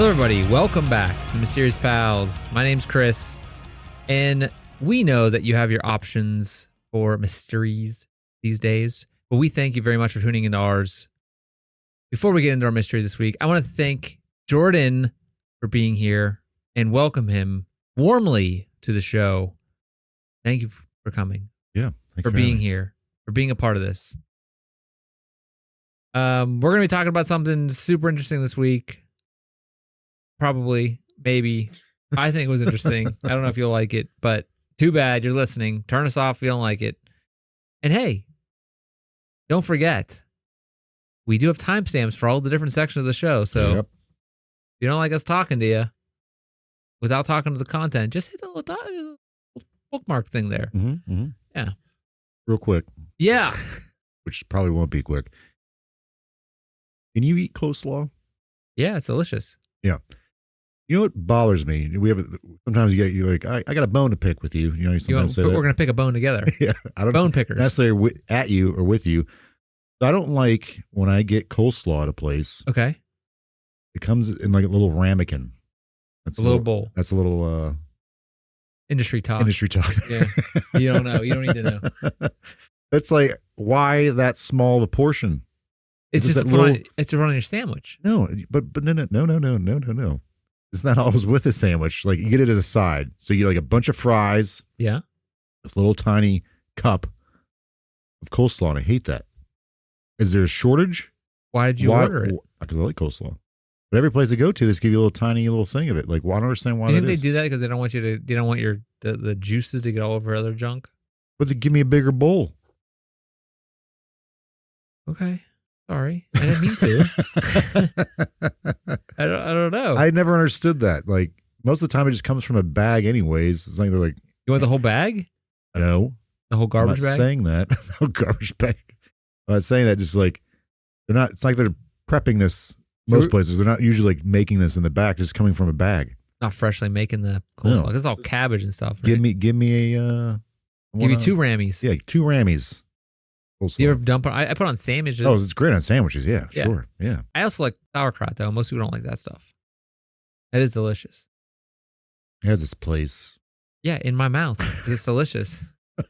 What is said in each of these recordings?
Hello, everybody. Welcome back to Mysterious Pals. My name's Chris, and we know that you have your options for mysteries these days, but we thank you very much for tuning into ours. Before we get into our mystery this week, I want to thank Jordan for being here and welcome him warmly to the show. Thank you for coming. Yeah, for being here, for being a part of this. We're going to be talking about something super interesting this week. Probably, maybe. I think it was interesting. I don't know if you'll like it, but too bad you're listening. Turn us off if you don't like it. And hey, don't forget, we do have timestamps for all the different sections of the show. So if you don't like us talking to you without talking to the content, just hit the little bookmark thing there. Yeah. Real quick. Yeah. Which probably won't be quick. Can you eat coleslaw? Yeah, it's delicious. Yeah. You know what bothers me? Sometimes you're like, I got a bone to pick with you. You know, you sometimes say that. We're going to pick a bone together. Yeah. I don't bone pickers. necessarily at you or with you. I don't like when I get coleslaw at a place. Okay. It comes in like a little ramekin. That's a little bowl. That's a little industry talk. Industry talk. Yeah. You don't know. You don't need to know. That's like, why that small of a portion? It's just to run on your sandwich. No, but no. It's not always with a sandwich. Like, you get it as a side. So you get like a bunch of fries. Yeah. This little tiny cup of coleslaw, and I hate that. Is there a shortage? Why did you order it? Because I like coleslaw. But every place I go to, they just give you a little tiny little thing of it. Like, well, I don't understand why. Do you think they do that because they don't want they don't want the juices to get all over other junk? But they give me a bigger bowl. Okay. Sorry. I didn't mean to. I don't know. I never understood that. Like, most of the time it just comes from a bag anyways. It's like they're like, you want the whole bag? No. The whole garbage bag? I'm not saying that. No garbage bag. I'm not saying that. Just like, it's like they're prepping this most places. They're not usually like making this in the back, just coming from a bag. Not freshly making the coleslaw. No. It's all cabbage and stuff. Right? Give me a give you 2 Rammies. Yeah, 2 Rammies. Do you ever dump it? I put on sandwiches. Oh, it's great on sandwiches. Yeah, sure. Yeah. I also like sauerkraut, though. Most people don't like that stuff. That is delicious. It has this place. Yeah, in my mouth. It's delicious.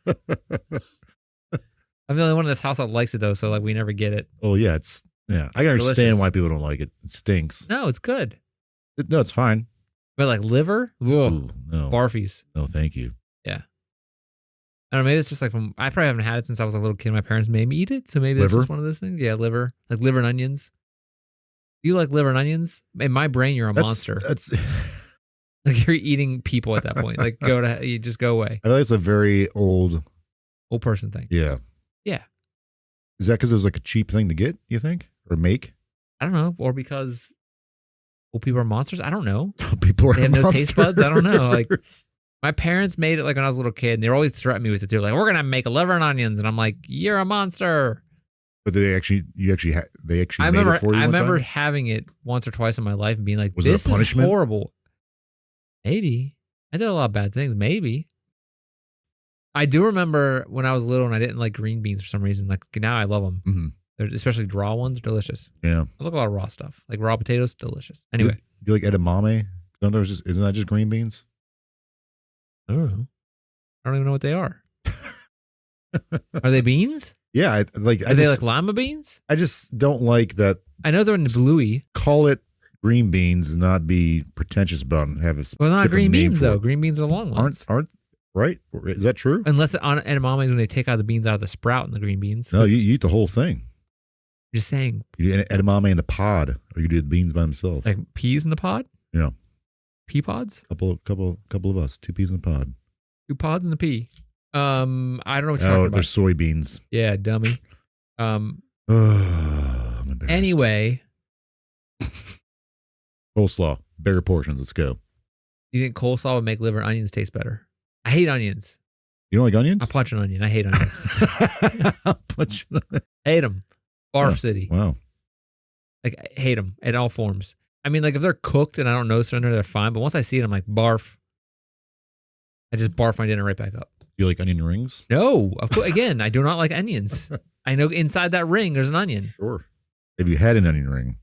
I'm the only one in this house that likes it, though, so like we never get it. Oh, yeah. I can understand why people don't like it. It stinks. No, it's good. No, it's fine. But like liver? Ooh, no. Barfies. No, thank you. Yeah. I don't know, maybe it's just like I probably haven't had it since I was a little kid. My parents made me eat it, so maybe it's just one of those things. Yeah, liver. Like liver and onions. You like liver and onions? In my brain, you're a monster. That's like you're eating people at that point. Like you just go away. I feel like it's a very old person thing. Yeah. Yeah. Is that because it was like a cheap thing to get, you think? Or make? I don't know. Or because old people are monsters? I don't know. People they have no taste buds? I don't know. Like my parents made it like when I was a little kid, and they were always threatening me with it too. Like, we're gonna make liver and onions, and I'm like, you're a monster. But they actually made it for you. I remember having it once or twice in my life and being like, was this it a punishment? Is horrible. Maybe. I did a lot of bad things. Maybe. I do remember when I was little and I didn't like green beans for some reason. Like now I love them. Mm-hmm. They're, especially raw ones, delicious. Yeah. I like a lot of raw stuff. Like raw potatoes, delicious. Anyway. You like edamame? Isn't that just green beans? I don't know. I don't even know what they are. Are they beans? Yeah. Are they like lima beans? I just don't like that. I know they're in the bluey. Call it green beans and not be pretentious about it. Have a well, not green beans though. Green beans are long ones. Aren't right? Is that true? Unless on edamame is when they take out the beans out of the sprout and the green beans. No, you eat the whole thing. I'm just saying. You do edamame in the pod, or you do the beans by themselves. Like peas in the pod? Yeah. Pea pods? Couple of us. 2 peas in the pod. 2 pods in the pea. I don't know what you're talking about. They're soybeans. Yeah, dummy. I'm embarrassed. Anyway. Coleslaw. Bigger portions. Let's go. Do you think coleslaw would make liver and onions taste better? I hate onions. You don't like onions? I'll punch an onion. I hate onions. I'll punch an onion. Hate them. Barf city. Wow. Like, I hate them in all forms. I mean, like, if they're cooked and I don't notice they're in there, they're fine. But once I see it, I'm like, barf. I just barf my dinner right back up. You like onion rings? No. Of course, again, I do not like onions. I know inside that ring, there's an onion. Sure. Have you had an onion ring?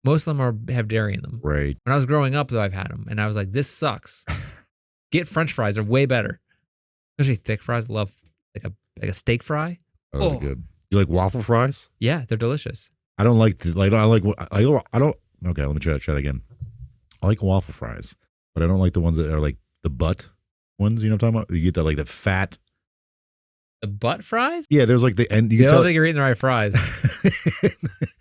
Most of them have dairy in them. Right. When I was growing up, though, I've had them, and I was like, this sucks. Get French fries; they're way better. Especially thick fries. Love like a steak fry. Oh, they're good. You like waffle fries? Yeah, they're delicious. I don't like I don't. Okay, let me try that again. I like waffle fries, but I don't like the ones that are like the butt ones. You know what I'm talking about? You get that like the fat. The butt fries? Yeah, there's like the end. I don't think you're eating the right fries.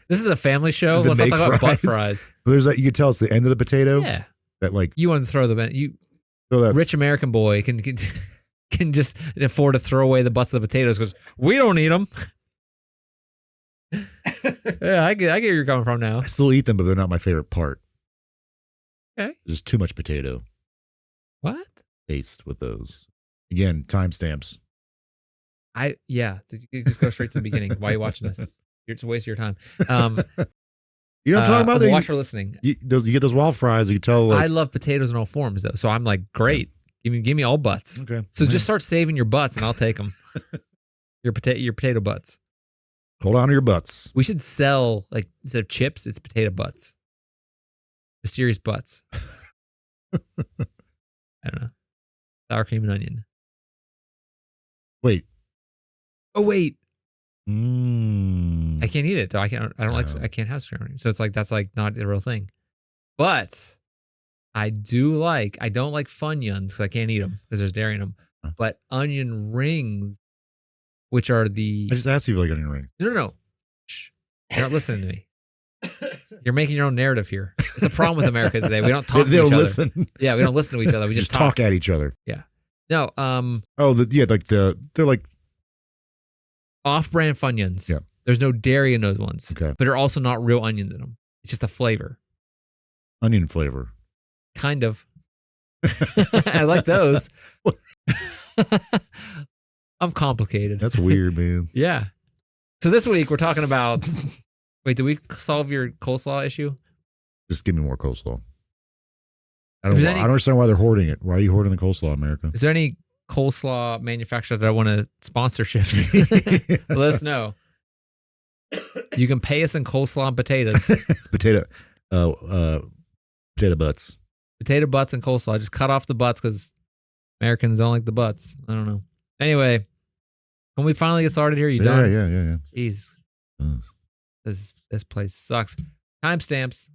This is a family show. Let's not talk about butt fries. But there's that you can tell it's the end of the potato. Yeah. That like you want to throw them in. You throw that. Rich American boy can just afford to throw away the butts of the potatoes because we don't eat them. Yeah, I get where you're coming from now. I still eat them, but they're not my favorite part. Okay. There's too much potato. What? Taste with those. Again, timestamps. You just go straight to the beginning. Why are you watching this? It's a waste of your time. You know what I'm talking about? Watch or listening. You get those waffle fries. You can tell. Like, I love potatoes in all forms, though. So I'm like, great. Give me all butts. Okay. So just start saving your butts, and I'll take them. your potato butts. Hold on to your butts. We should sell, like, instead of chips, it's potato butts. Mysterious butts. I don't know. Sour cream and onion. Wait. Oh wait. I can't eat it though. I can't have sour cream. So it's like that's like not the real thing. But I don't like Funyuns because I can't eat them because there's dairy in them. But onion rings, which are the I just asked you if you like onion rings. No. Shh. You're not listening to me. You're making your own narrative here. It's a problem with America today. We don't talk to each other. Listen. Yeah, we don't listen to each other. We just talk at each other. Yeah. No. They're like off-brand Funyuns. Yeah. There's no dairy in those ones. Okay. But they're also not real onions in them. It's just a flavor. Onion flavor. Kind of. I like those. I'm complicated. That's weird, man. Yeah. So this week we're talking about. Wait, did we solve your coleslaw issue? Just give me more coleslaw. I don't understand why they're hoarding it. Why are you hoarding the coleslaw, America? Is there any coleslaw manufacturer that I want to sponsorships? Let us know. You can pay us in coleslaw and potatoes. Potato butts. Potato butts and coleslaw. Just cut off the butts because Americans don't like the butts. I don't know. Anyway, can we finally get started here? You done? Yeah. Jeez. This place sucks. Timestamps.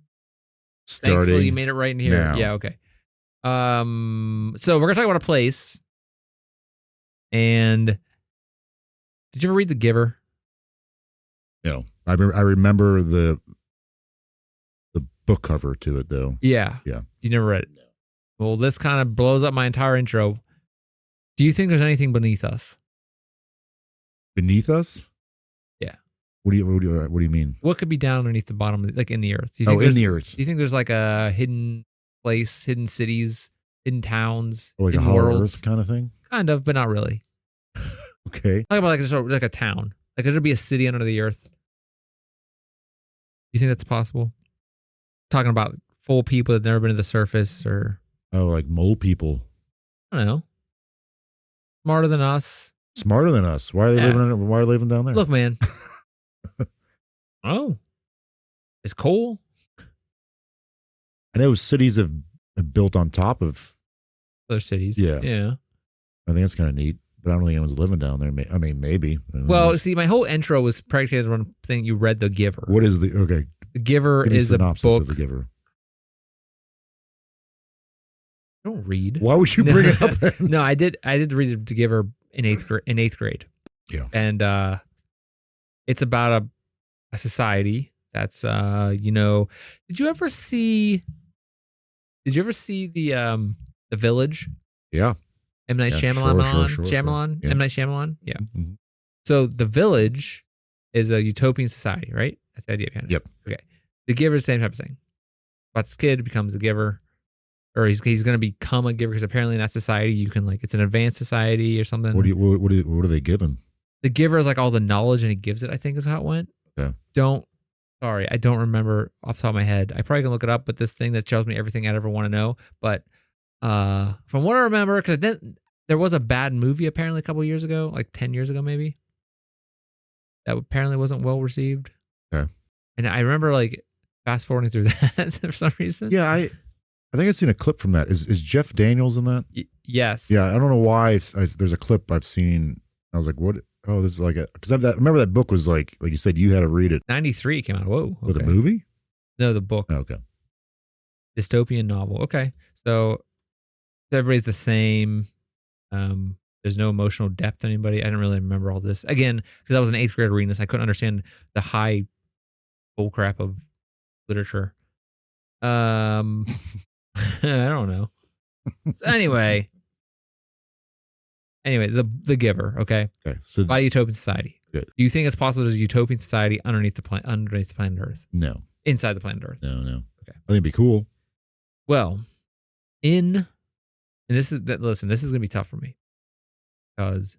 Starting. Thankfully, you made it right in here. Now. Yeah, okay. So we're gonna talk about a place. And did you ever read The Giver? No, I remember the book cover to it though. Yeah. You never read it. No. Well, this kind of blows up my entire intro. Do you think there's anything beneath us? Beneath us? Yeah. What do you mean? What could be down underneath the bottom, like in the earth? Do you think in the earth. Do you think there's like a hidden place, hidden cities, hidden towns, like hidden a hollow worlds? Earth kind of thing? Kind of, but not really. Okay. Talk about like a town. Like there'd be a city under the earth. You think that's possible? Talking about full people that've never been to the surface, or like mole people. I don't know. Smarter than us. Smarter than us. Why are they living? Why are they living down there? Look, man. Oh, it's cool. I know cities have built on top of other cities. Yeah. I think that's kind of neat, but I don't think anyone's living down there. I mean, maybe. Well, see, my whole intro was predicated on the thing you read, The Giver. What is The Giver is a book. Of The Giver. Don't read. Why would you bring it up then? No, I did read The Giver in eighth grade. Yeah. And it's about a society that's did you ever see the Village? Yeah. M. Night Shyamalan. Yeah. M. Night Shyamalan. Yeah. Mm-hmm. So The Village is a utopian society, right? That's the idea behind it. Yep. Okay. The Giver is the same type of thing. But this kid becomes a giver, or he's going to become a giver because apparently in that society you can it's an advanced society or something. What are they given? The Giver is like all the knowledge and he gives it, I think is how it went. Yeah. I don't remember off the top of my head. I probably can look it up, but this thing that tells me everything I'd ever want to know. But from what I remember, because then there was a bad movie apparently a couple of years ago, like 10 years ago maybe, that apparently wasn't well received. Okay. And I remember fast forwarding through that for some reason. Yeah, I think I've seen a clip from that. Is Jeff Daniels in that? Yes. Yeah, I don't know why. There's a clip I've seen. I was like, what? Oh, this is like a, because I remember that book was like you said, you had to read it. 93 came out. Whoa. Okay. With a movie? No, the book. Oh, okay. Dystopian novel. Okay. So everybody's the same. There's no emotional depth to anybody. I didn't really remember all this. Again, because I was an 8th grade reading this, I couldn't understand the high bullcrap of literature. I don't know. So anyway, the Giver. Okay. So by utopian society. Good. Do you think it's possible there's a utopian society underneath the planet Earth? No. Inside the planet Earth? No. Okay. I think it'd be cool. Well, this is going to be tough for me because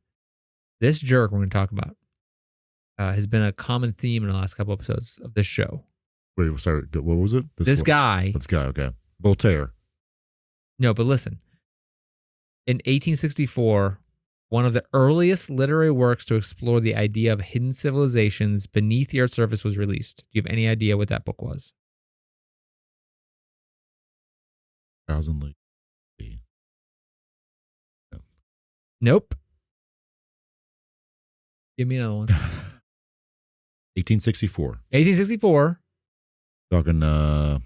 this jerk we're going to talk about has been a common theme in the last couple episodes of this show. Wait, sorry. What was it? This guy. Okay. Voltaire. No, but listen. In 1864, one of the earliest literary works to explore the idea of hidden civilizations beneath the Earth's surface was released. Do you have any idea what that book was? 1,000 Leagues. No. Nope. Give me another one. 1864. 1864. Talking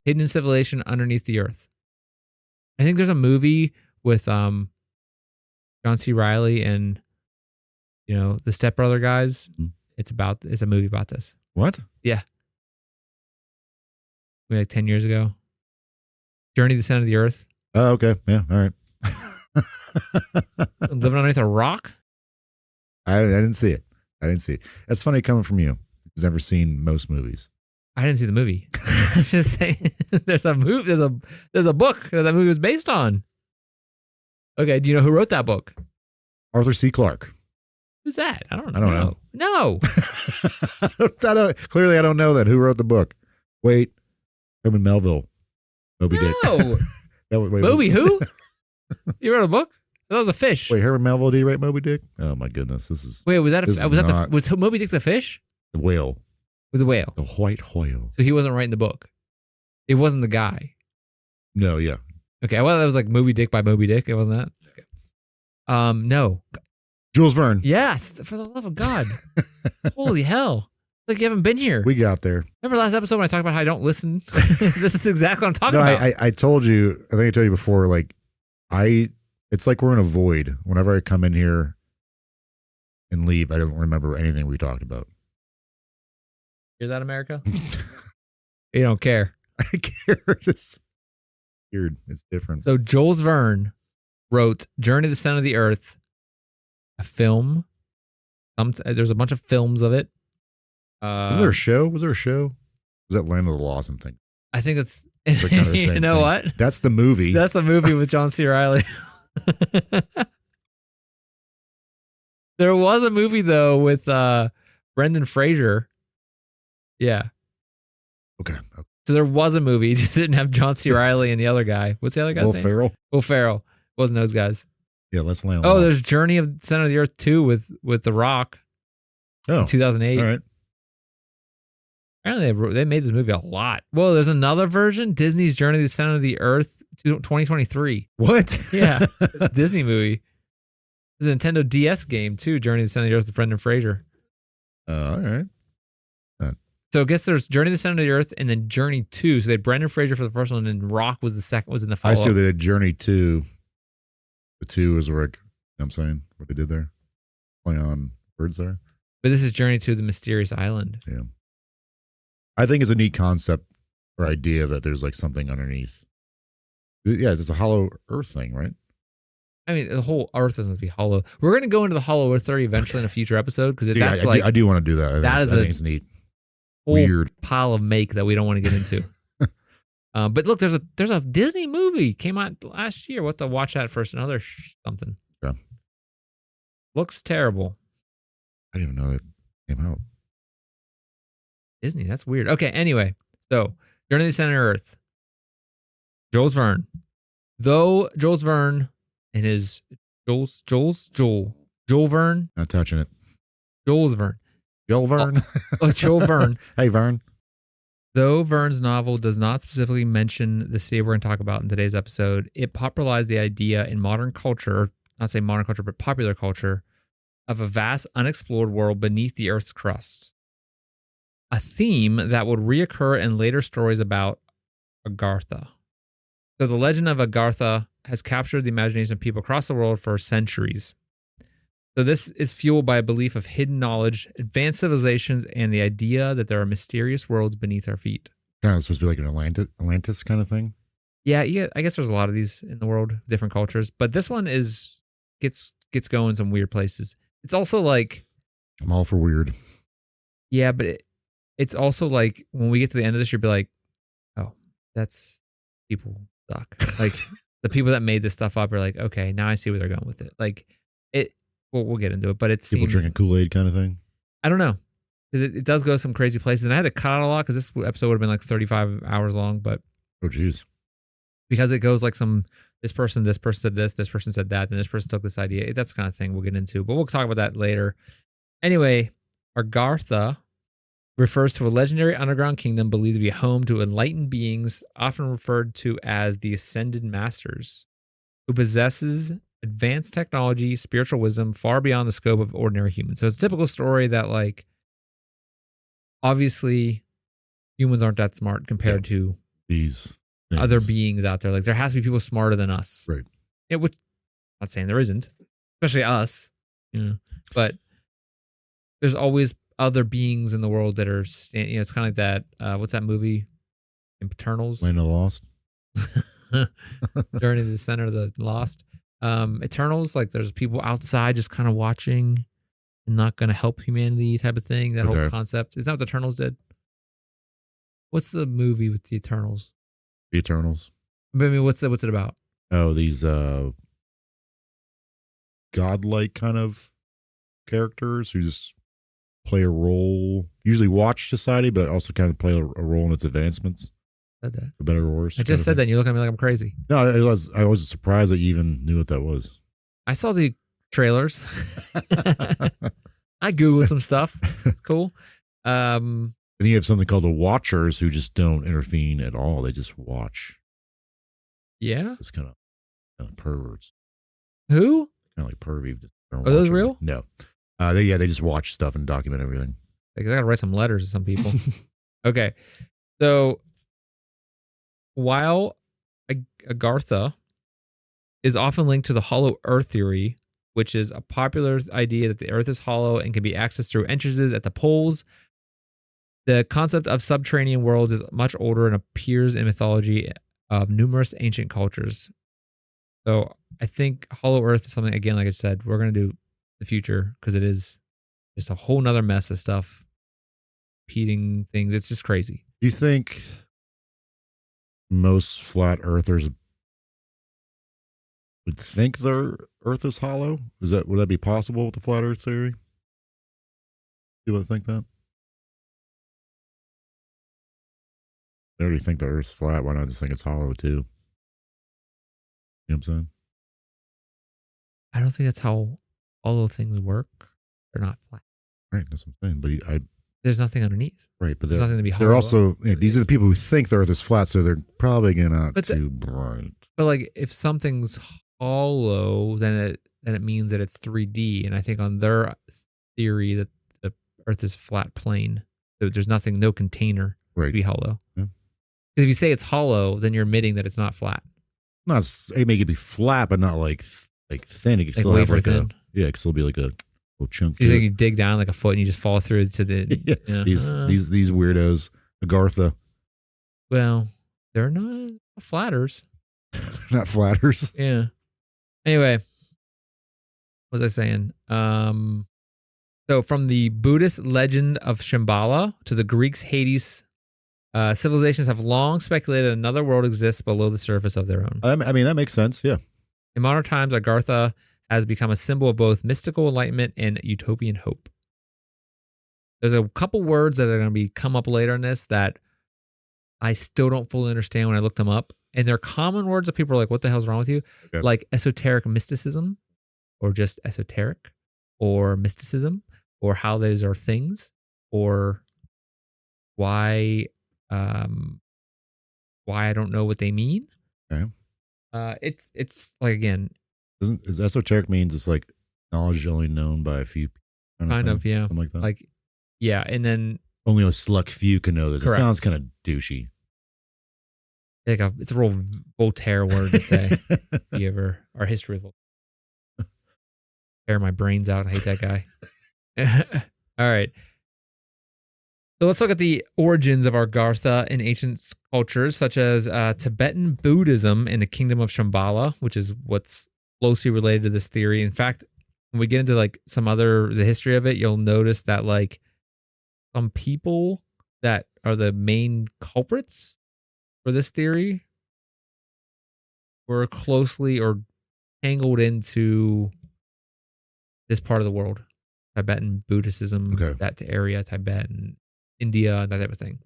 Hidden civilization underneath the Earth. I think there's a movie with John C. Reilly and the Step Brother guys. It's a movie about this. What? Yeah. Maybe like 10 years ago. Journey to the Center of the Earth. Oh, okay. Yeah, all right. Living underneath a rock? I didn't see it. That's funny coming from you. Who's never seen most movies. I didn't see the movie. I'm just saying there's a movie, there's a book that movie was based on. Okay, do you know who wrote that book? Arthur C. Clarke. Who's that? I don't know. know. No. Clearly, I don't know that. Who wrote the book? Wait. Herman Melville. Moby Dick. No. Moby who? You wrote a book? That was a fish. Wait, Herman Melville, did he write Moby Dick? Oh my goodness. Was Moby Dick the fish? The whale. It was a whale. The white whale. So he wasn't writing the book. It wasn't the guy. No, yeah. Okay, well, that was like Moby Dick by Moby Dick. It wasn't that? Okay. No. Jules Verne. Yes, for the love of God. Holy hell. Like you haven't been here. We got there. Remember last episode when I talked about how I don't listen? This is exactly what I'm talking about. I told you, I think I told you before, like, it's like we're in a void. Whenever I come in here and leave, I don't remember anything we talked about. Hear that, America? You don't care. I care. It's weird. It's different. So Jules Verne wrote Journey to the Center of the Earth, a film. There's a bunch of films of it. Was there a show? Was that Land of the Lost? I'm thinking. I think it's kind of the same you know thing. what? That's the movie. That's the movie with John C. Reilly. There was a movie though with Brendan Fraser. Yeah. Okay. So there was a movie. It just didn't have John C. Reilly and the other guy. What's the other guy's name? Ferrell. Will Ferrell. Wasn't those guys. Yeah, let's land. Oh, there's Journey of the Center of the Earth 2 with The Rock. Oh. In 2008. All right. Apparently they made this movie a lot. Well, there's another version, Disney's Journey to the Center of the Earth 2023. What? Yeah. It's a Disney movie. There's a Nintendo DS game too, Journey to the Center of the Earth with Brendan Fraser. All right. So I guess there's Journey to the Center of the Earth and then Journey 2. So they had Brendan Fraser for the first one and then Rock was the second, was in the follow-up. I see they did Journey 2. The 2 is where, I'm saying, what they did there. Play on words there. But this is Journey to the Mysterious Island. Yeah. I think it's a neat concept or idea that there's like something underneath. Yeah, it's a hollow earth thing, right? I mean, the whole Earth doesn't be hollow. We're going to go into the hollow Earth theory eventually in a future episode because that's I do want to do that. I think it's neat. Weird pile of make that we don't want to get into. But look, there's a Disney movie came out last year. We'll have to watch that first. Another something. Yeah. Looks terrible. I didn't even know it came out. Disney, that's weird. Okay, anyway. So, Journey to the Center of Earth. Jules Verne. Though Jules Verne and his Joel Verne. Not touching it. Jules Verne. Joel Verne. Oh, Joel Verne. Hey, Verne. Though Verne's novel does not specifically mention the city we're going to talk about in today's episode, it popularized the idea in modern culture, not say modern culture, but popular culture, of a vast unexplored world beneath the Earth's crust. A theme that would reoccur in later stories about Agartha. So the legend of Agartha has captured the imagination of people across the world for centuries. So this is fueled by a belief of hidden knowledge, advanced civilizations, and the idea that there are mysterious worlds beneath our feet. Kind of supposed to be like an Atlantis kind of thing. Yeah, I guess there's a lot of these in the world, different cultures, but this one gets going some weird places. It's also like, I'm all for weird. yeah, but it's also like when we get to the end of this, you'll be like, oh, that's people suck. Like the people that made this stuff up are like, okay, now I see where they're going with it. Like it. Well, we'll get into it, but it people seems drinking Kool-Aid kind of thing. I don't know, because it does go some crazy places, and I had to cut out a lot because this episode would have been like 35 hours long. But oh, geez, because it goes like this person said this person said that, then this person took this idea. That's the kind of thing we'll get into, but we'll talk about that later. Anyway, Agartha refers to a legendary underground kingdom believed to be home to enlightened beings, often referred to as the Ascended Masters, who possesses advanced technology, spiritual wisdom far beyond the scope of ordinary humans. So it's a typical story that, like, obviously humans aren't that smart compared to these other beings out there. Like, there has to be people smarter than us. Right. I'm not saying there isn't, especially us, but there's always other beings in the world that are, it's kind of like that. What's that movie? Eternals? Land of the Lost. Journey to the Center of the Lost. Eternals, like there's people outside just kind of watching and not going to help humanity type of thing. That whole concept. Is that what the Eternals did? What's the movie with the Eternals? The Eternals. I mean, what's it about? Oh, these godlike kind of characters who just play a role, usually watch society, but also kind of play a role in its advancements. Said that. For better or worse. I just said that and you look at me like I'm crazy. No, I was surprised that you even knew what that was. I saw the trailers. I Googled some stuff. It's cool. And you have something called the Watchers who just don't intervene at all. They just watch. Yeah. It's kind of perverts. Who? Kind of like pervy. Are those real? No. They just watch stuff and document everything. Like, I gotta write some letters to some people. Okay. So while Agartha is often linked to the hollow earth theory, which is a popular idea that the earth is hollow and can be accessed through entrances at the poles, the concept of subterranean worlds is much older and appears in mythology of numerous ancient cultures. So I think hollow earth is something, again, like I said, we're going to do in the future because it is just a whole nother mess of stuff, repeating things. It's just crazy. Do you think most flat earthers would think their earth is hollow? Would that be possible with the flat earth theory? You would think that? They already think the earth's flat. Why not just think it's hollow too? You know what I'm saying? I don't think that's how hollow things work. They're not flat. Right, that's what I'm saying. But there's nothing underneath. Right, but there's nothing to be hollow. They're also these are the people who think the earth is flat, so they're probably not too bright. But like, if something's hollow, then it means that it's 3D. And I think on their theory that the earth is flat plane, so there's no container to be hollow. Yeah. Because if you say it's hollow, then you're admitting that it's not flat. Not it may be flat, but not like thin. It can like still have like thin. it can still be like a little chunk. You dig down like a foot and you just fall through to the these weirdos, Agartha. Well, they're not flatters. Not flatters. Yeah. Anyway, what was I saying? So from the Buddhist legend of Shambhala to the Greeks' Hades, civilizations have long speculated another world exists below the surface of their own. I mean, that makes sense. Yeah. In modern times, Agartha has become a symbol of both mystical enlightenment and utopian hope. There's a couple words that are going to come up later in this that I still don't fully understand when I looked them up. And they're common words that people are like, what the hell's wrong with you? Okay. Like esoteric mysticism, or just esoteric, or mysticism, or how those are things, or why Why I don't know what they mean. Okay. It's like, again, Is esoteric means it's like knowledge only known by a few people? kind of, yeah. Something like that. Like, yeah, and then Only a select few can know this. Correct. It sounds kind of douchey. it's a real Voltaire word to say. If you ever our history of Voltaire. Tear my brains out. I hate that guy. All right. So let's look at the origins of Agartha in ancient cultures, such as Tibetan Buddhism in the kingdom of Shambhala, which is what's closely related to this theory. In fact, when we get into like the history of it, you'll notice that like some people that are the main culprits for this theory were closely or tangled into this part of the world. Tibetan Buddhism, Okay. that area, Tibetan, India, that type of thing.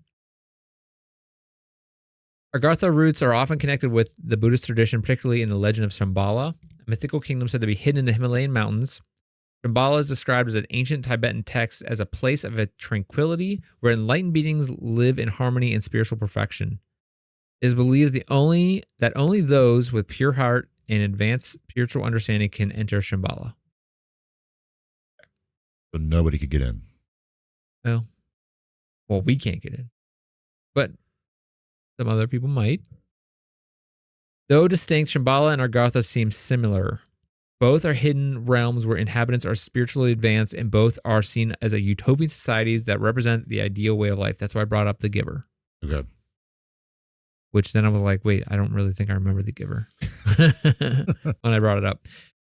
Agartha roots are often connected with the Buddhist tradition, particularly in the legend of Shambhala, a mythical kingdom said to be hidden in the Himalayan mountains. Shambhala is described as an ancient Tibetan text as a place of tranquility where enlightened beings live in harmony and spiritual perfection. It is believed that only those with pure heart and advanced spiritual understanding can enter Shambhala. But nobody could get in. Well, we can't get in, but some other people might. Though distinct, Shambhala and Agartha seem similar. Both are hidden realms where inhabitants are spiritually advanced, and both are seen as a utopian societies that represent the ideal way of life. That's why I brought up The Giver. Okay. Which then I was like, wait, I don't really think I remember The Giver when I brought it up.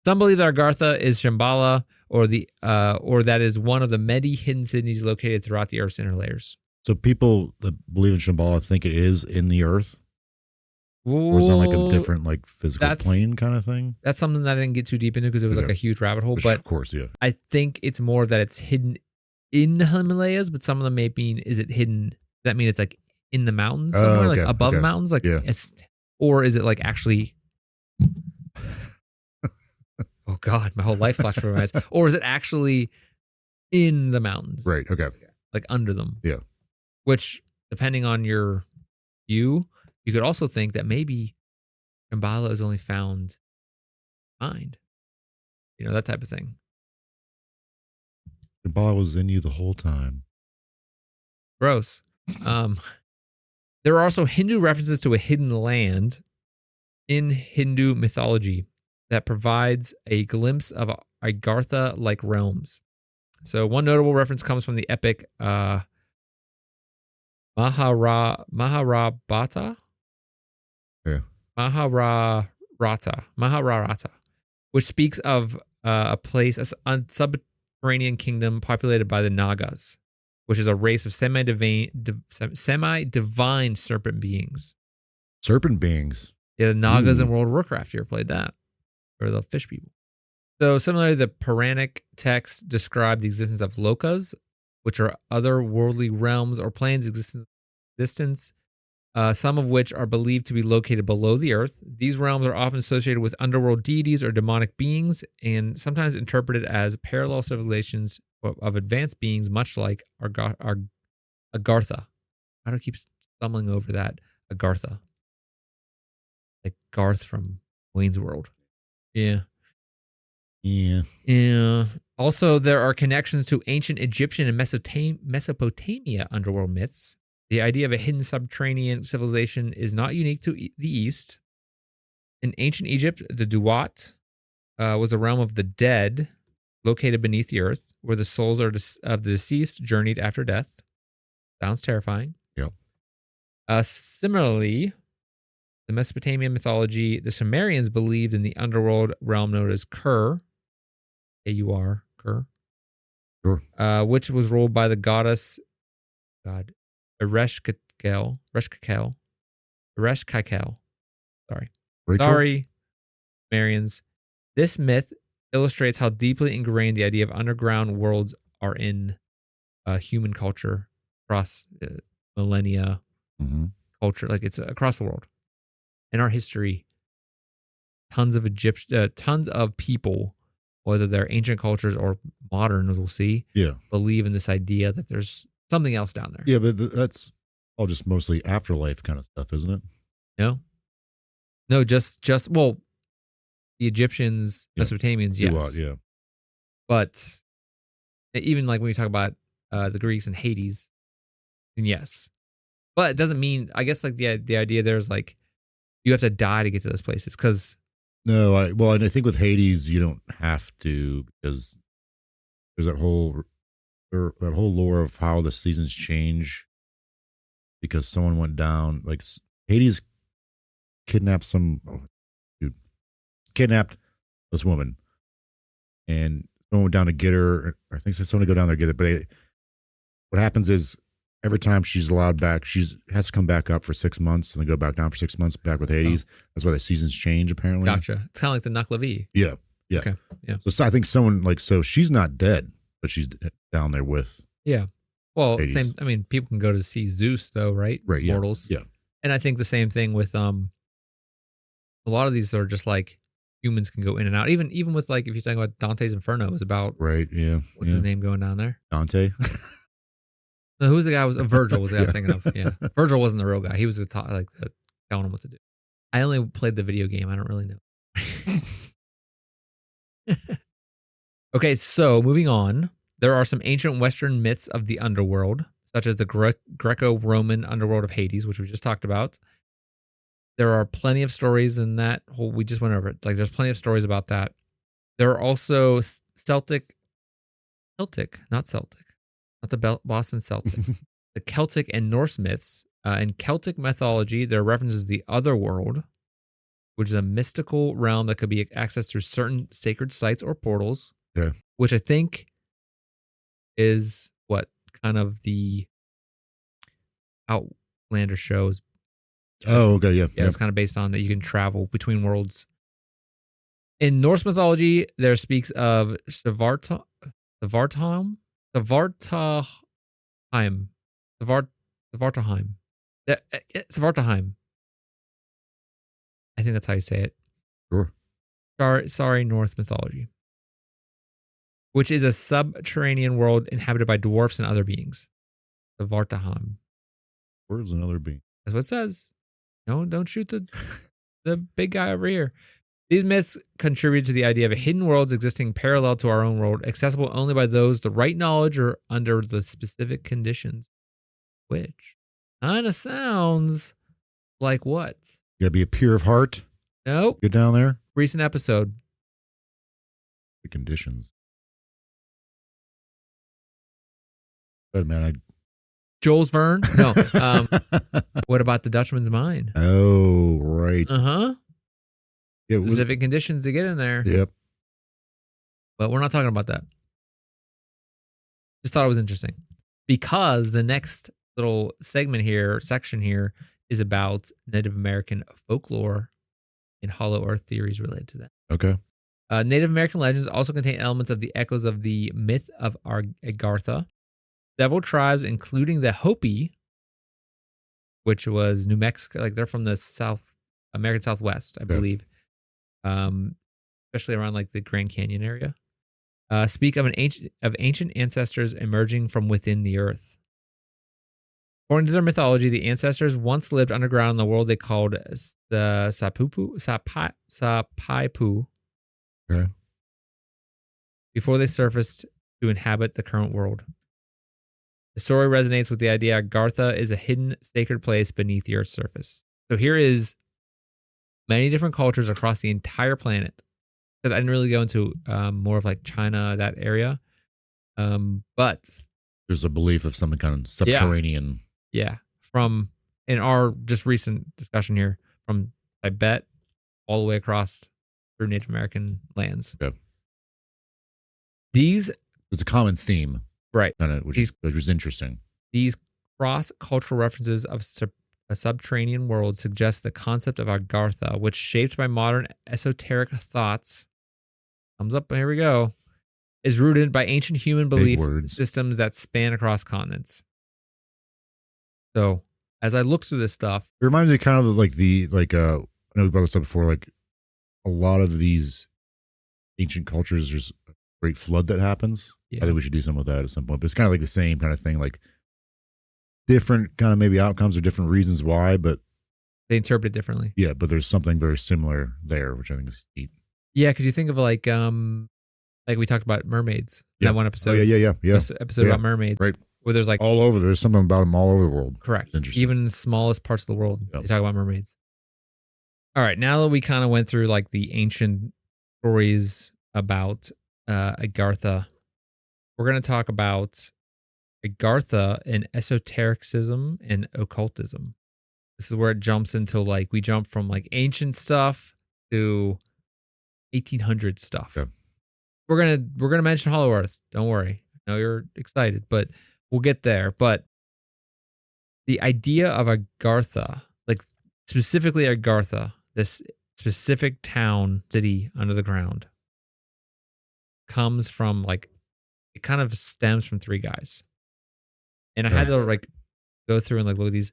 Some believe that Agartha is Shambhala, or that is one of the many hidden cities located throughout the Earth's inner layers. So people that believe in Shambhala think it is in the earth? Or is that like a different like physical plane kind of thing? That's something that I didn't get too deep into because it was like a huge rabbit hole. But of course, yeah. I think it's more that it's hidden in the Himalayas, but some of them may mean, is it hidden? Does that mean it's like in the mountains somewhere, like above the mountains? Like, or is it like actually... Oh God, my whole life flashed before my eyes. Or is it actually in the mountains? Right, okay. Like under them. Yeah. Which, depending on your view, you could also think that maybe Shambhala is only found mind. You know, that type of thing. Shambhala was in you the whole time. Gross. There are also Hindu references to a hidden land in Hindu mythology that provides a glimpse of Agartha-like realms. So one notable reference comes from the epic Mahabharata, which speaks of a place, a subterranean kingdom populated by the Nagas, which is a race of semi-divine serpent beings. Serpent beings? Yeah, the Nagas in World of Warcraft. You ever played that? Or the fish people. So similarly, the Puranic texts describe the existence of lokas, which are otherworldly realms or planes of existence, some of which are believed to be located below the earth. These realms are often associated with underworld deities or demonic beings, and sometimes interpreted as parallel civilizations of advanced beings, much like Agartha. I don't keep stumbling over that. Agartha. Like Garth from Wayne's World. Yeah. Also, there are connections to ancient Egyptian and Mesopotamia underworld myths. The idea of a hidden subterranean civilization is not unique to the East. In ancient Egypt, the Duat was a realm of the dead located beneath the earth, where the souls of the deceased journeyed after death. Sounds terrifying. Yep. Similarly, the Mesopotamian mythology, the Sumerians believed in the underworld realm known as Kur, K-U-R, Kur, sure. Which was ruled by the goddess, Ereshkigal. Sorry. Rachel? Sorry, Sumerians. This myth illustrates how deeply ingrained the idea of underground worlds are in human culture across millennia, culture, like it's across the world. In our history, tons of people, whether they're ancient cultures or modern, as we'll see, believe in this idea that there's something else down there. Yeah, but that's all just mostly afterlife kind of stuff, isn't it? No, just well, the Egyptians, Yeah. Mesopotamians, A lot, yes, yeah. but even like when you talk about the Greeks and Hades, then yes, but it doesn't mean. I guess like the idea there is like you have to die to get to those places because No, and I think with Hades you don't have to because there's that whole lore of how the seasons change because someone went down like Hades kidnapped kidnapped this woman and someone went down to get her. I think someone to go down there to get it, but what happens is every time she's allowed back, she has to come back up for 6 months and then go back down for 6 months back with Hades. That's why the seasons change apparently. Gotcha. It's kind of like the Naklavi. Yeah. Okay. Yeah. So I think someone like she's not dead, but she's down there with. Yeah. Well, Hades. same. I mean, people can go to see Zeus though, right? Right. Yeah. Mortals. Yeah. And I think the same thing with a lot of these are just like humans can go in and out. Even with like if you're talking about Dante's Inferno, is about Right. Yeah. what's his name going down there? Dante. No, who's the guy? Virgil was the guy I was thinking of. Yeah, Virgil wasn't the real guy. He was telling him what to do. I only played the video game. I don't really know. Okay, so moving on. There are some ancient Western myths of the underworld, such as the Greco-Roman underworld of Hades, which we just talked about. There are plenty of stories in that whole. We just went over it. Like, there's plenty of stories about that. There are also Celtic, not Celtic. Not the Boston Celtics. The Celtic and Norse myths. In Celtic mythology, there are references to the otherworld, which is a mystical realm that could be accessed through certain sacred sites or portals, which I think is what kind of the Outlander shows. Oh, okay, yeah. Yeah, it's kind of based on that you can travel between worlds. In Norse mythology, there speaks of Svartalheim. Svartalheim. I think that's how you say it. Sure. Sorry, Norse mythology. Which is a subterranean world inhabited by dwarfs and other beings. Svartalheim. Where's another being? That's what it says. No, don't shoot the big guy over here. These myths contribute to the idea of hidden worlds existing parallel to our own world, accessible only by those with the right knowledge or under the specific conditions. Which kind of sounds like what? You gotta be a pure of heart. Nope. Get down there. Recent episode. The conditions. Good man. Jules Verne? No. What about the Dutchman's Mine? Oh, right. Uh-huh. Yeah, Specific conditions to get in there. Yep. But we're not talking about that. Just thought it was interesting. Because the next little section here, is about Native American folklore and hollow earth theories related to that. Okay. Native American legends also contain elements of the echoes of the myth of Agartha. Several tribes, including the Hopi, which was New Mexico, like they're from the American Southwest, I believe, especially around like the Grand Canyon area, speak of ancient ancestors emerging from within the earth. According to their mythology, the ancestors once lived underground in the world they called the Sapaipu, before they surfaced to inhabit the current world. The story resonates with the idea Agartha is a hidden sacred place beneath the Earth's surface. So here is many different cultures across the entire planet. Because I didn't really go into more of like China, that area. But there's a belief of some kind of subterranean. Yeah. From in our just recent discussion here, from Tibet all the way across through Native American lands. Yeah. These. There's a common theme. Right. Which is interesting. These cross-cultural references of a subterranean world suggest the concept of Agartha, which, shaped by modern esoteric thoughts, thumbs up, here we go, is rooted by ancient human belief systems that span across continents. So, as I look through this stuff, it reminds me kind of like I know we brought this up before, like a lot of these ancient cultures, there's a great flood that happens. Yeah. I think we should do some of that at some point. But it's kind of like the same kind of thing. Like different kind of maybe outcomes or different reasons why, but They interpret it differently. yeah, but there's something very similar there, which I think is neat. Yeah, because you think of like we talked about mermaids in Yeah. that one Oh, episode. yeah. Episode Yeah. about mermaids. Right. Where there's like All over. There's something about them all over the world. correct. Interesting. Even in the smallest parts of the world, Yep. they talk about mermaids. All right, now that we kind of went through like the ancient stories about Agartha, we're going to talk about Agartha and esotericism and occultism. This is where it jumps into like we jump from like ancient stuff to 1800 stuff. Okay. We're gonna mention Hollow Earth. Don't worry. I know you're excited, but we'll get there. But the idea of Agartha, like specifically Agartha, this specific town, city under the ground, comes from like it kind of stems from three guys. And I had to like go through and like look at these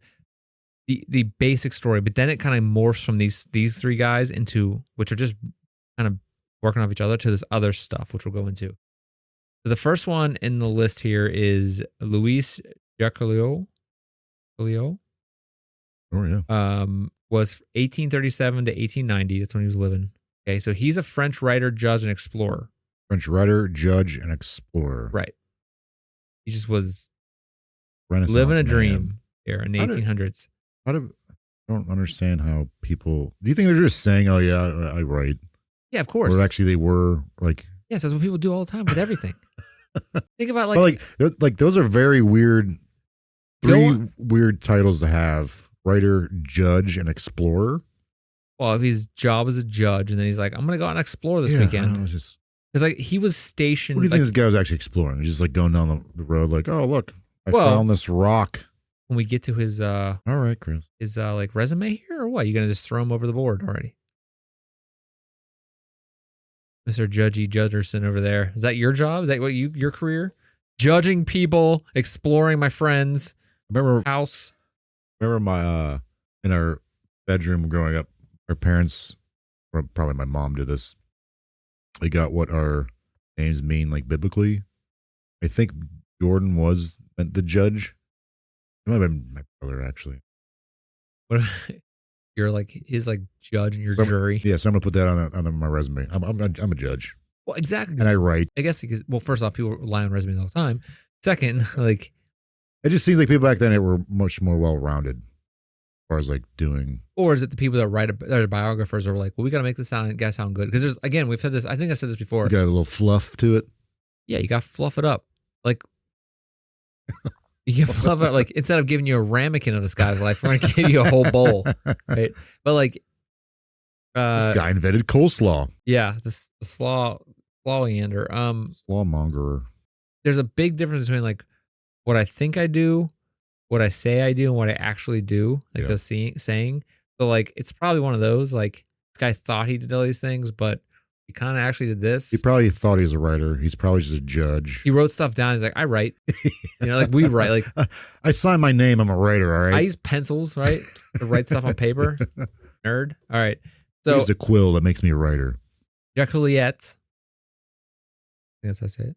the basic story, but then it kind of morphs from these three guys into which are just kind of working off each other to this other stuff, which we'll go into. So the first one in the list here is Luis Jacquelot. Oh yeah. Was 1837 to 1890. That's when he was living. Okay, so he's a French writer, judge, and explorer. French writer, judge, and explorer. Right. He just was Renaissance living a man. dream here in the 1800s. I don't understand how people. Do you think they're just saying, "Oh yeah, I write"? Yeah, of course. Or actually, they were like. Yes, that's what people do all the time with everything. Think about like those are very weird. Three weird titles to have: writer, judge, and explorer. Well, if his job as a judge, and then he's like, "I'm gonna go out and explore this I weekend." don't know, it's like he was stationed. What do you like, think this guy was actually exploring? He's just like going down the road, like, "Oh look, I Well- found this rock." when we get to his All right, Chris. like resume here, or what? You gonna just throw him over the board already? Mr. Judgy Judgerson over there. Is that your job? Is that what your career? Judging people, exploring my friends' house. Remember my in our bedroom growing up, our parents, or probably my mom did this. They got what our names mean, like biblically. I think Jordan was the judge. It might have been my brother, actually. What you're like his like judge and your So- jury. Yeah, so I'm gonna put that on my resume. I'm a judge, Well, exactly. and I write. I guess because well, first off, people rely on resumes all the time. Second, like It just seems like people back then they were much more well rounded, as far as like doing. or is it the people that write their biographers are like, well, we got to make this guy sound good because there's again we've said this. I think I said this before. You got a little fluff to it. Yeah, you got to fluff it up. Like, you can fluff it up. Like, instead of giving you a ramekin of this guy's life, we're going to give you a whole bowl. Right? But, like, This guy invented coleslaw. yeah, the slaw-eander. Slawmonger. There's a big difference between, like, what I think I do, what I say I do, and what I actually do. Like, Yeah. the saying. So, like, it's probably one of those, like, this guy thought he did all these things, but he kind of actually did this. He probably thought he was a writer. He's probably just a judge. He wrote stuff down. He's like, I write. You know, like we write. Like I sign my name. I'm a writer. All right. I use pencils, right, to write stuff on paper. Nerd. All right. I So use a quill that makes me a writer. Jacqueliet. I think that's how I say it.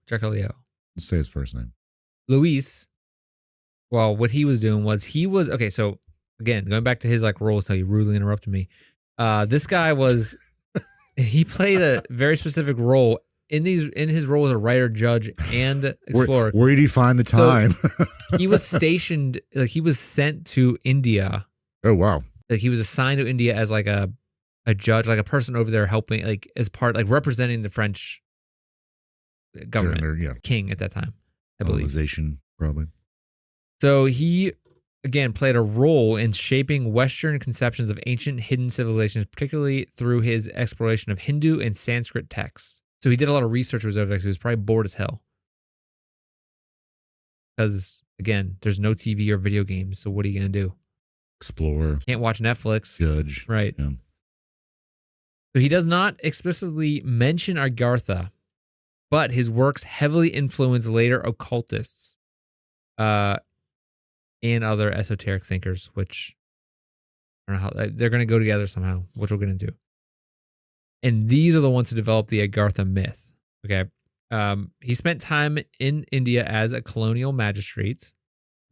Jacquelio. Let's say his first name. Luis. Well, what he was doing was okay. So again, going back to his like roles, how you rudely interrupted me. This guy was. He played a very specific role in his role as a writer, judge, and explorer. Where did he find the time? He was stationed, like he was sent to India. Oh wow! Like he was assigned to India as like a judge, like a person over there helping, like as part, like representing the French government, king at that time, I believe. Colonization, probably. So he again played a role in shaping Western conceptions of ancient hidden civilizations, particularly through his exploration of Hindu and Sanskrit texts. So he did a lot of research with those texts. He was probably bored as hell. Because, again, there's no TV or video games, so what are you going to do? Explore. Can't watch Netflix. Judge. Right. Yeah. So he does not explicitly mention Agartha, but his works heavily influence later occultists and other esoteric thinkers, which I don't know how they're going to go together somehow, which we're going to do. And these are the ones who developed the Agartha myth. Okay. He spent time in India as a colonial magistrate.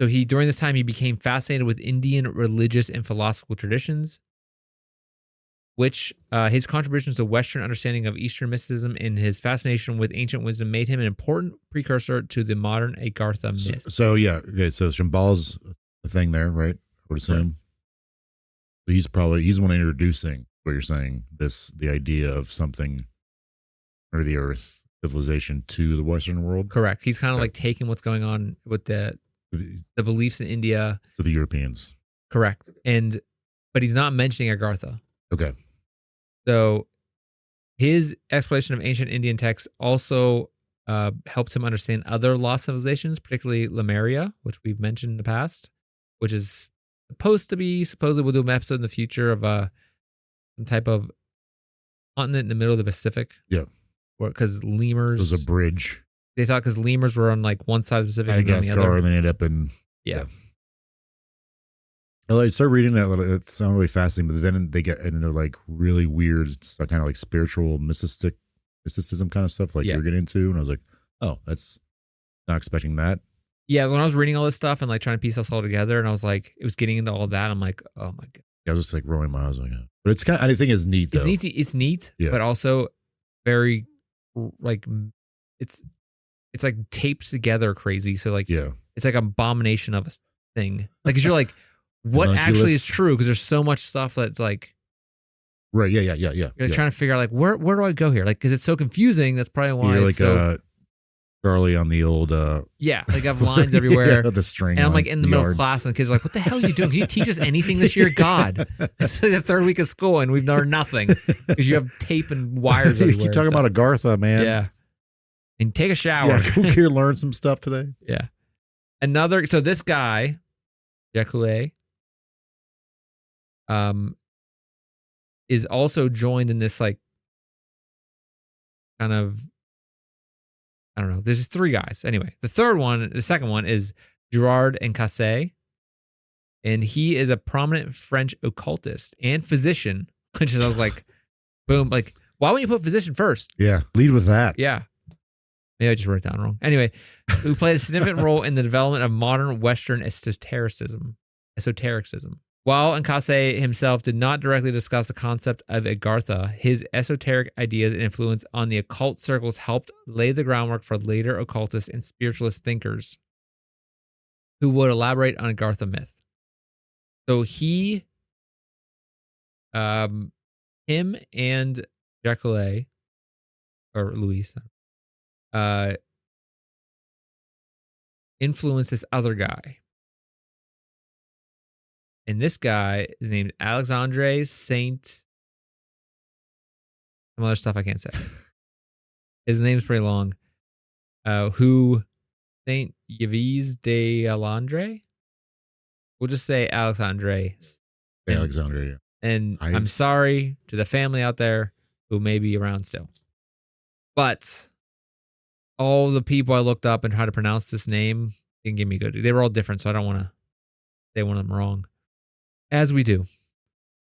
So during this time, he became fascinated with Indian religious and philosophical traditions, which his contributions to Western understanding of Eastern mysticism and his fascination with ancient wisdom made him an important precursor to the modern Agartha myth. So Shambhala's a thing there, right? I would assume. So he's the one introducing what you're saying, the idea of something under the earth civilization to the Western world. Correct. He's kind of like taking what's going on with the beliefs in India to the Europeans. Correct. But he's not mentioning Agartha. Okay. So his exploration of ancient Indian texts also helped him understand other lost civilizations, particularly Lemuria, which we've mentioned in the past, which is supposedly we'll do an episode in the future of some type of continent in the middle of the Pacific. Yeah. Because lemurs. It was a bridge. They thought because lemurs were on like one side of the Pacific and on the other. And they ended up in. Yeah. I started reading that. It sounded really fascinating, but then they get into like really weird, kind of like spiritual mysticism kind of stuff like you're getting into. And I was like, oh, that's not expecting that. Yeah, when I was reading all this stuff and like trying to piece this all together, and I was like, it was getting into all that. I'm like, oh my god. Yeah, I was just like rolling my eyes like that. But it's kind of, I think it's neat though. It's neat, but also very like it's like taped together crazy. So like it's like an abomination of a thing. Like, because you're like, what actually is true? Because there's so much stuff that's like, right? Yeah. You're trying to figure out like where do I go here? Like, because it's so confusing. That's probably why you're it's like Charlie on the old like I have lines everywhere. The string, and I'm like in the middle of class, and the kids are like, "What the hell are you doing? Can you teach us anything this year?" God, it's like the third week of school, and we've learned nothing because you have tape and wires everywhere. You keep talking about Agartha, man. Yeah, and take a shower. Yeah, go here, learn some stuff today. Yeah, so this guy, Jekule, is also joined in this like kind of, I don't know. There's three guys. Anyway, the second one is Gerard and Casse, and he is a prominent French occultist and physician. Which is, I was like, boom, like, why wouldn't you put physician first? Yeah, lead with that. Yeah. Maybe I just wrote it down wrong. Anyway, who played a significant role in the development of modern Western esotericism. While Nkase himself did not directly discuss the concept of Agartha, his esoteric ideas and influence on the occult circles helped lay the groundwork for later occultist and spiritualist thinkers who would elaborate on Agartha myth. So him and Jacques or Luis, influenced this other guy. And this guy is named Alexandre Saint. Some other stuff I can't say. His name's pretty long. Who Saint Yves de Alandre? We'll just say Alexandre. Alexandre, yeah. And I'm sorry to the family out there who may be around still. But all the people I looked up and tried to pronounce this name didn't give me good. They were all different, so I don't want to say one of them wrong. As we do.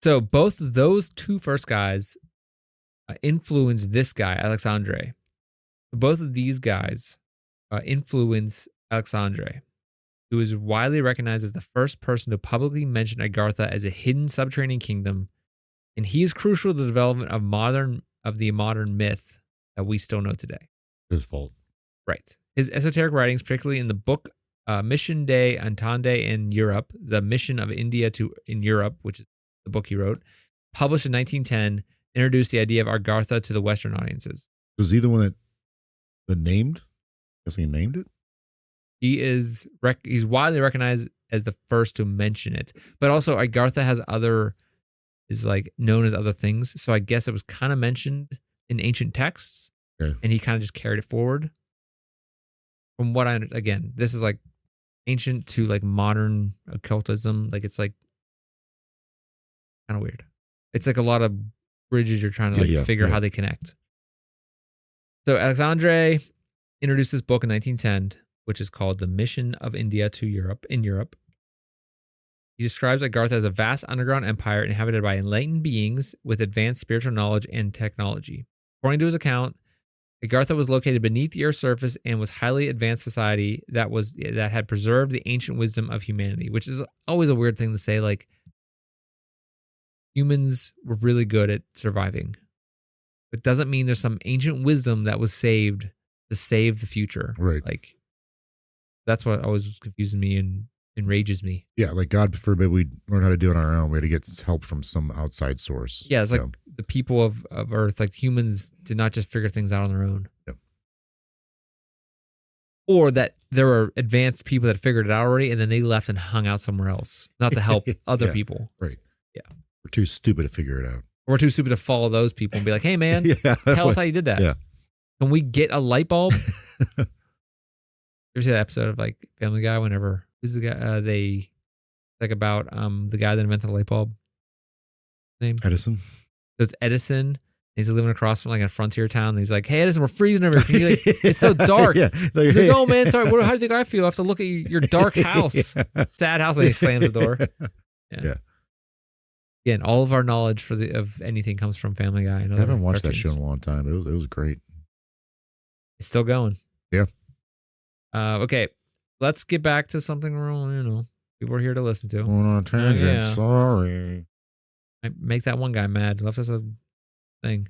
So both of those two first guys influenced this guy, Alexandre. Both of these guys influence Alexandre, who is widely recognized as the first person to publicly mention Agartha as a hidden subterranean kingdom, and he is crucial to the development of the modern myth that we still know today. His fault. Right. His esoteric writings, particularly in the book Mission de Entente in Europe, the Mission of India in Europe, which is the book he wrote, published in 1910, introduced the idea of Agartha to the Western audiences. Was he the one that named? I guess he named it? He's widely recognized as the first to mention it, but also Agartha is like known as other things. So I guess it was kind of mentioned in ancient texts, and he kind of just carried it forward. From what again, this is like ancient to like modern occultism. Like it's like kind of weird. It's like a lot of bridges you're trying to figure how they connect. So Alexandre introduced this book in 1910, which is called The Mission of India to Europe. In Europe, he describes Agartha as a vast underground empire inhabited by enlightened beings with advanced spiritual knowledge and technology. According to his account, Agartha was located beneath the Earth's surface and was highly advanced society that had preserved the ancient wisdom of humanity, which is always a weird thing to say. Like, humans were really good at surviving. It doesn't mean there's some ancient wisdom that was saved to save the future. Right. Like, that's what always confuses me and enrages me. Yeah, like God forbid we learn how to do it on our own. We had to get help from some outside source. Yeah, it's like the people of Earth, like humans did not just figure things out on their own. Yep. Or that there were advanced people that figured it out already and then they left and hung out somewhere else, not to help other people. Right. Yeah. We're too stupid to figure it out. We're too stupid to follow those people and be like, hey, man, Yeah. tell us how you did that. Yeah. Can we get a light bulb? You ever see that episode of like Family Guy whenever, who's the guy, like about the guy that invented the light bulb? Name? Edison. So it's Edison. He's living across from like a frontier town. And he's like, hey, Edison, we're freezing over here. Can you, like, it's so dark. Yeah. He's like, oh, man, sorry. How do you think I feel? I have to look at your dark house. Yeah. Sad house. And he slams the door. Yeah. Again, all of our knowledge of anything comes from Family Guy. I haven't watched that show in a long time, but it was great. It's still going. Yeah. Okay. Let's get back to something people are here to listen to. On a tangent, sorry. I make that one guy mad. Left us a thing.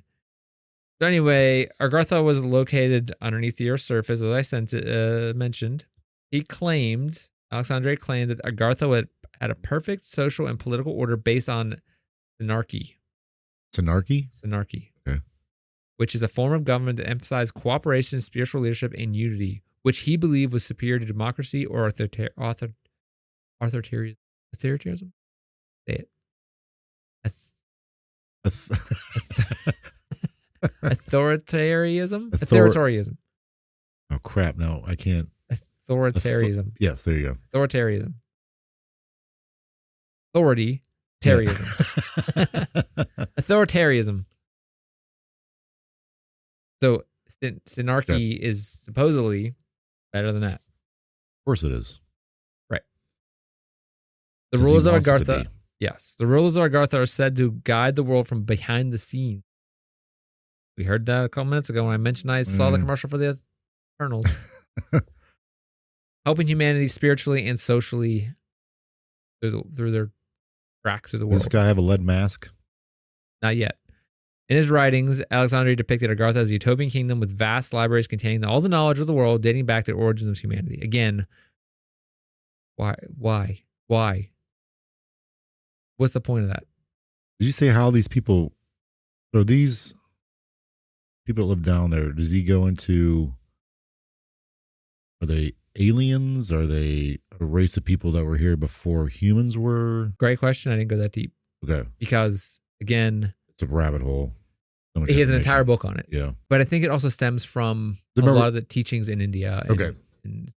So anyway, Agartha was located underneath the Earth's surface, as I mentioned. Alexandre claimed that Agartha had a perfect social and political order based on synarchy. Synarchy? Synarchy. Okay. Which is a form of government that emphasized cooperation, spiritual leadership, and unity, which he believed was superior to democracy or authoritarianism. Authoritarianism? Say it. Authoritarianism? Authoritarianism. Oh, crap. No, I can't. Authoritarianism. Yes, there you go. Authoritarianism. Authoritarianism. So, synarchy is supposedly better than that. Of course it is. Right. The rulers of Agartha. Yes. The rulers of Agartha are said to guide the world from behind the scenes. We heard that a couple minutes ago when I mentioned I saw the commercial for the Eternals. Helping humanity spiritually and socially through their tracks through the world. Does this guy have a lead mask? Not yet. In his writings, Alexandre depicted Agartha as a utopian kingdom with vast libraries containing all the knowledge of the world dating back to the origins of humanity. Again, why? What's the point of that? Did you say how these people, so these people that live down there, does he go into, are they aliens? Are they a race of people that were here before humans were? Great question. I didn't go that deep. Okay. Because, again, it's a rabbit hole. So he has an entire book on it. Yeah. But I think it also stems from a lot of the teachings in India. And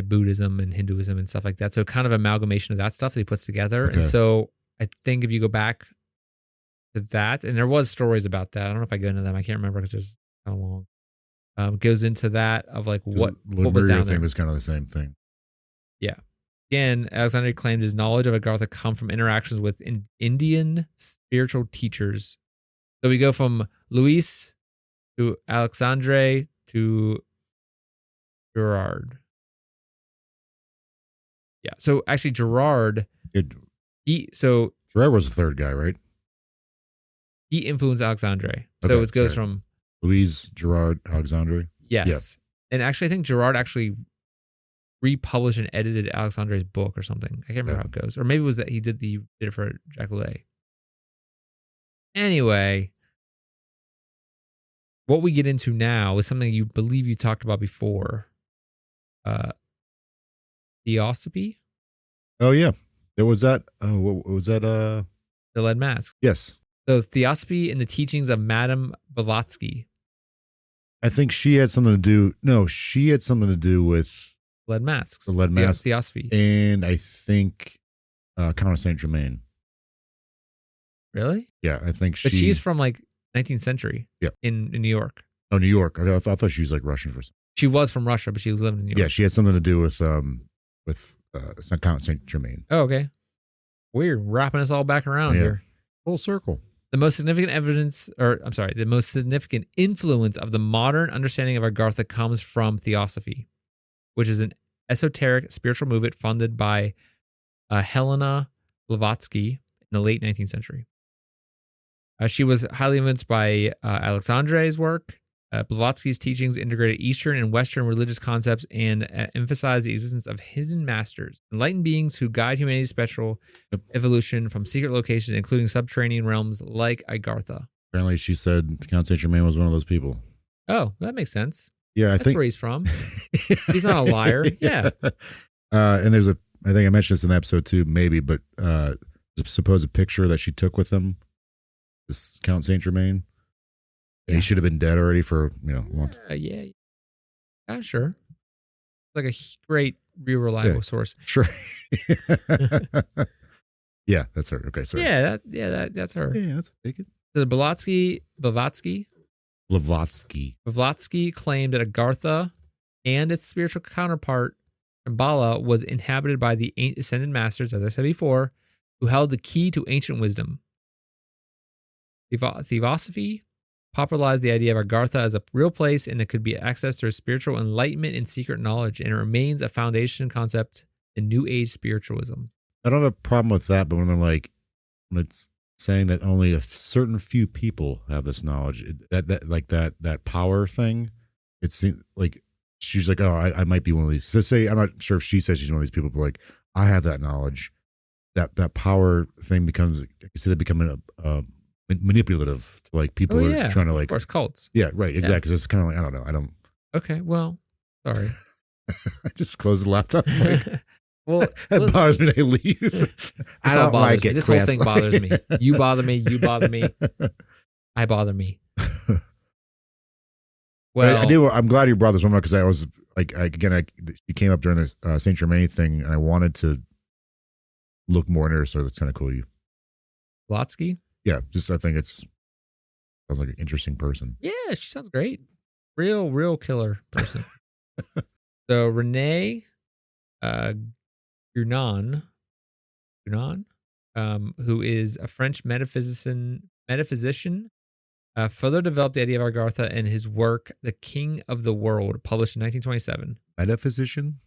Buddhism and Hinduism and stuff like that. So kind of amalgamation of that stuff that he puts together. Okay. And so I think if you go back to that, and there was stories about that. I don't know if I go into them. I can't remember because there's kind of long. Goes into that of like what was down there. Thing was kind of the same thing. Yeah. Again, Alexandre claimed his knowledge of Agartha come from interactions with Indian spiritual teachers. So we go from Luis to Alexandre to Gerard. Yeah. So actually, Gerard. Gerard was the third guy, right? He influenced Alexandre. So it goes from Louise, Gerard, Alexandre. Yes. Yeah. And actually, I think Gerard actually republished and edited Alexandre's book or something. I can't remember how it goes. Or maybe it was that he did it for Jacques. Anyway, what we get into now is something you believe you talked about before. Theosophy? Oh, yeah. There was that. What was that? The lead mask. Yes. So Theosophy and the teachings of Madame Blavatsky. I think she had something to do. No, she had something to do with lead masks. The lead mask. Theosophy. And I think Count of Saint Germain. Really? Yeah, I think But she's from like 19th century. Yeah. In New York. Oh, New York. I thought she was like Russian for some. She was from Russia, but she was living in New York. Yeah, she had something to do with Count Saint Germain. Oh, okay. Weird. Wrapping us all back around here. Full circle. The most significant the most significant influence of the modern understanding of Agartha comes from Theosophy, which is an esoteric spiritual movement funded by Helena Blavatsky in the late 19th century. She was highly influenced by Alexandre's work. Blavatsky's teachings integrated Eastern and Western religious concepts and emphasized the existence of hidden masters, enlightened beings who guide humanity's special evolution from secret locations, including subterranean realms like Agartha. Apparently, she said Count Saint Germain was one of those people. Oh, that makes sense. Yeah, That's where he's from. He's not a liar. Yeah. And there's I think I mentioned this in the episode too, maybe, but there's a supposed picture that she took with him, this Count Saint Germain. Yeah. He should have been dead already for, a month. Yeah. I'm sure. Like a great, real reliable source. Sure. Yeah, that's her. Okay, sorry. Yeah, that's her. Yeah, that's take it. The Blavatsky claimed that Agartha and its spiritual counterpart, Shambhala, was inhabited by the ascended masters, as I said before, who held the key to ancient wisdom. Theosophy popularized the idea of Agartha as a real place and it could be accessed through spiritual enlightenment and secret knowledge, and it remains a foundation concept in New Age spiritualism. I don't have a problem with that, but when it's saying that only a certain few people have this knowledge, that power thing, it seems like she's like, oh, I might be one of these. So say, I'm not sure if she says she's one of these people, but like, I have that knowledge. That power thing becomes, I consider it becoming a manipulative to like people who are trying to like, of course, cults. Yeah, right, exactly. Yeah. It's kind of like, I don't know. Okay, well, sorry. I just closed the laptop. Well, it bothers me to leave. I don't like it. This whole thing bothers me. You bother me. You bother me. I bother me. Well, I'm glad you brought this one up because I was like, she came up during this Saint Germain thing, and I wanted to look more into her. So that's kind of cool. Blavatsky? Yeah, just I think sounds like an interesting person. Yeah, she sounds great. Real killer person. So Renee Guénon, who is a French metaphysician, further developed the idea of Agartha in his work, The King of the World, published in 1927. Metaphysician?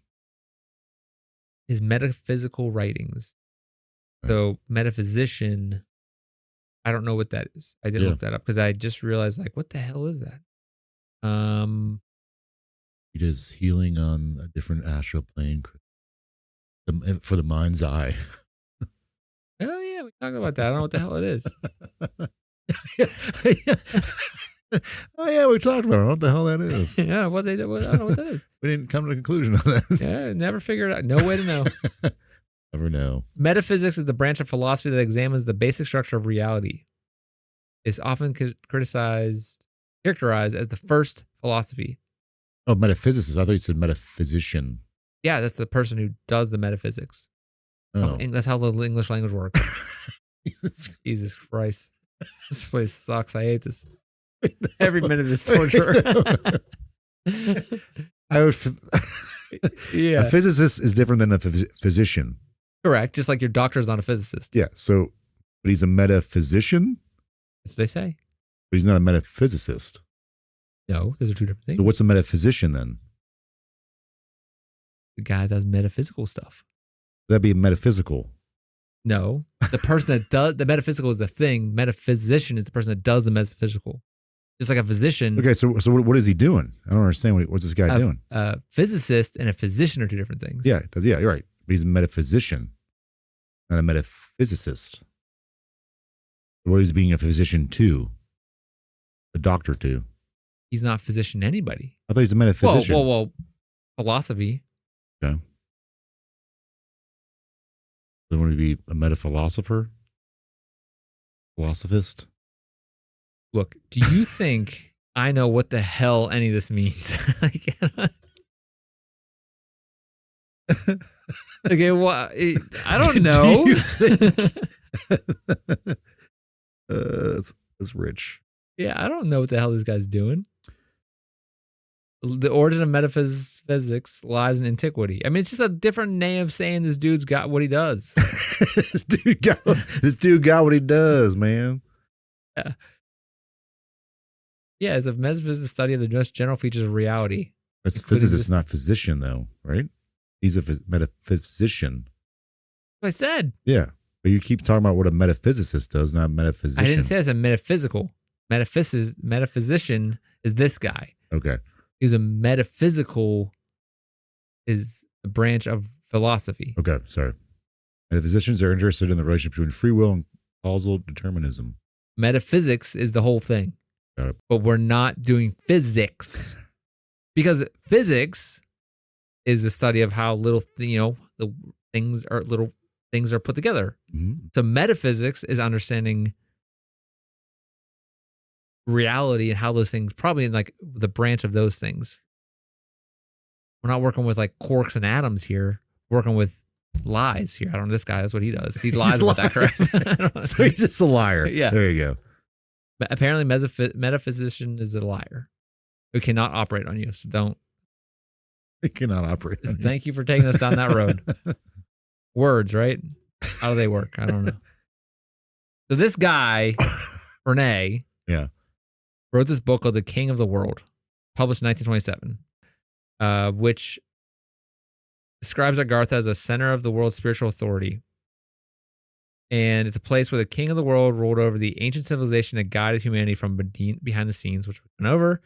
His metaphysical writings. So metaphysician, I don't know what that is. I didn't look that up because I just realized, like, what the hell is that? He does healing on a different astral plane for the mind's eye. Oh, yeah, we talked about that. I don't know what the hell it is. Oh, yeah, we talked about it. I don't know what the hell that is. Yeah, I don't know what that is. We didn't come to a conclusion on that. Yeah, never figured it out. No way to know. Never know. Metaphysics is the branch of philosophy that examines the basic structure of reality. It's often characterized as the first philosophy. Oh, metaphysicist. I thought you said metaphysician. Yeah, that's the person who does the metaphysics. Oh. That's how the English language works. Jesus Christ. This place sucks. I hate this. Every minute is torture. A physicist is different than a physician. Correct. Just like your doctor is not a physicist. Yeah. So, but he's a metaphysician? That's what they say. But he's not a metaphysicist. No, those are two different things. So what's a metaphysician then? The guy that does metaphysical stuff. That'd be metaphysical. No. The person that does the metaphysical is the thing. Metaphysician is the person that does the metaphysical. Just like a physician. Okay, so what is he doing? I don't understand. What's this guy doing? A physicist and a physician are two different things. Yeah, you're right. But he's a metaphysician, not a metaphysicist. What is being a physician to? A doctor to? He's not physician to anybody. I thought he's a metaphysician. Whoa. Philosophy. Okay. So want to be a metaphilosopher? Philosophist? Look, do you think I know what the hell any of this means? Okay, well, I don't know. That's rich. Yeah, I don't know what the hell this guy's doing. The origin of metaphysics lies in antiquity. I mean, it's just a different name of saying this dude's got what he does. This dude got what he does, man. Yeah. Yeah, it's a metaphysics study of the most general features of reality. That's including physicist, this- not physician, though, right? He's a metaphysician. What I said. Yeah. But you keep talking about what a metaphysicist does, not a metaphysician. I didn't say it's a metaphysical. Metaphysician is this guy. Okay. He's a metaphysical is a branch of philosophy. Okay. Sorry. Metaphysicians are interested in the relationship between free will and causal determinism. Metaphysics is the whole thing. Got it. But we're not doing physics. Because physics is the study of how little, the things are put together. Mm-hmm. So metaphysics is understanding reality and how those things, probably in like the branch of those things. We're not working with like quarks and atoms here. We're working with lies here. I don't know, this guy, that's what he does. He lies about that crap. So he's just a liar. Yeah. There you go. But apparently metaphysician is a liar who cannot operate on you. So don't. It cannot operate. Thank you for taking us down that road. Words, right? How do they work? I don't know. So this guy, Renee, yeah, wrote this book called The King of the World, published in 1927, which describes Agartha as a center of the world's spiritual authority. And it's a place where the king of the world ruled over the ancient civilization that guided humanity from behind the scenes, which we went over.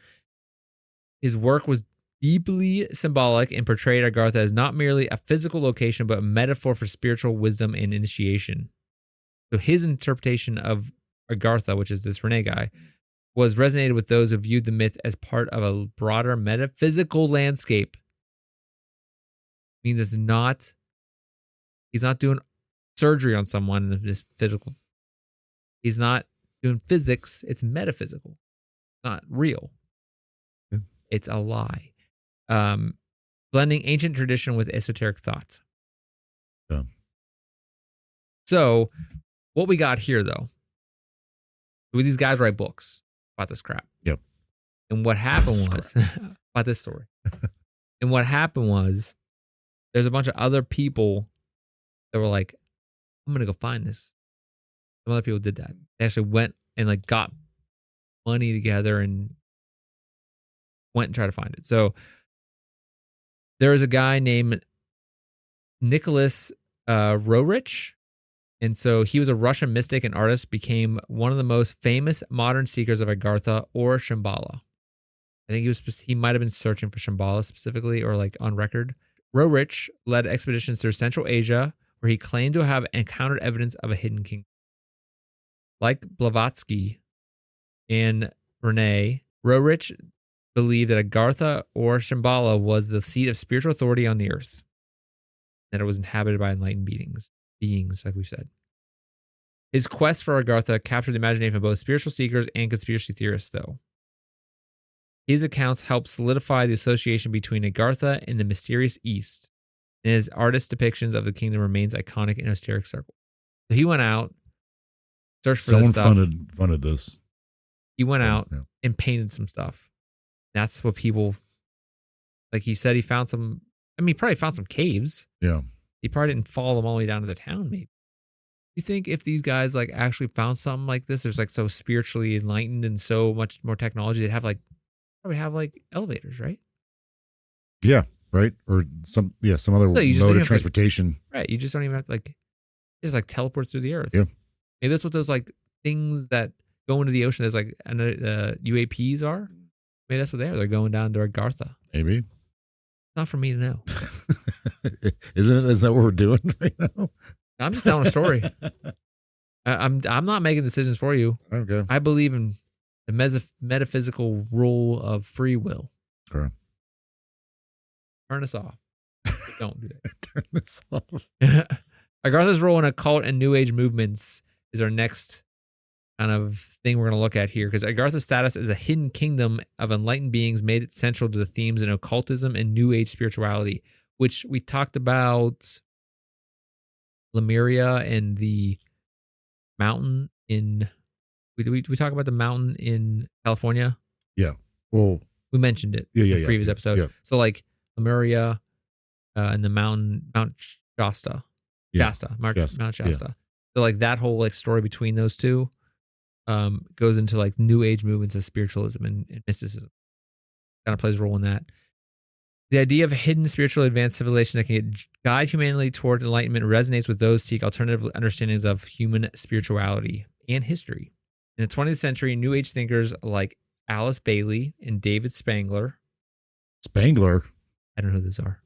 His work was deeply symbolic and portrayed Agartha as not merely a physical location, but a metaphor for spiritual wisdom and initiation. So his interpretation of Agartha, which is this Renee guy, was resonated with those who viewed the myth as part of a broader metaphysical landscape. I mean, he's not doing surgery on someone in this physical. He's not doing physics. It's metaphysical. It's not real. Yeah. It's a lie. Blending ancient tradition with esoteric thoughts. Yeah. So what we got here, though, these guys write books about this crap. Yep. And what happened was about this story. And what happened was there's a bunch of other people that were like, I'm going to go find this. Some other people did that. They actually went and like got money together and went and tried to find it. So there was a guy named Nicholas Roerich. And so he was a Russian mystic and artist, became one of the most famous modern seekers of Agartha or Shambhala. I think he might have been searching for Shambhala specifically or like on record. Roerich led expeditions through Central Asia where he claimed to have encountered evidence of a hidden kingdom. Like Blavatsky and Renee, Roerich believed that Agartha or Shambhala was the seat of spiritual authority on the earth, that it was inhabited by enlightened beings, like we said. His quest for Agartha captured the imagination of both spiritual seekers and conspiracy theorists, though. His accounts helped solidify the association between Agartha and the mysterious East, and his artist depictions of the kingdom remains iconic in esoteric circles. So he went out, searched for this stuff. Someone funded this. He went out and painted some stuff. That's what people, like he said, he found some. I mean, he probably found some caves. Yeah. He probably didn't follow them all the way down to the town, maybe. You think if these guys like actually found something like this, there's like so spiritually enlightened and so much more technology, they'd have like probably have like elevators, right? Yeah, right. Or some other mode of transportation. Right. You just don't even have to like just like teleport through the earth. Yeah. Maybe that's what those like things that go into the ocean as like UAPs are. Maybe that's what they are. They're going down to Agartha. Maybe. Not for me to know. Isn't it? Is that what we're doing right now? I'm just telling a story. I'm not making decisions for you. Okay. I believe in the metaphysical rule of free will. Okay. Turn us off. Don't do that. Turn this off. Agartha's role in occult and New Age movements is our next kind of thing we're going to look at here, because Agartha's status as a hidden kingdom of enlightened beings made it central to the themes in occultism and New Age spirituality, which we talked about Lemuria and the mountain in. We talk about the mountain in California. Yeah. Well, we mentioned it in the previous episode. Yeah. So like Lemuria and the mountain, Mount Shasta. Yeah. Mount Shasta. So like that whole like story between those two, goes into like New Age movements of spiritualism and mysticism. Kind of plays a role in that. The idea of a hidden spiritual advanced civilization that can guide humanity toward enlightenment resonates with those who seek alternative understandings of human spirituality and history. In the 20th century, New Age thinkers like Alice Bailey and David Spangler. Spangler? I don't know who those are.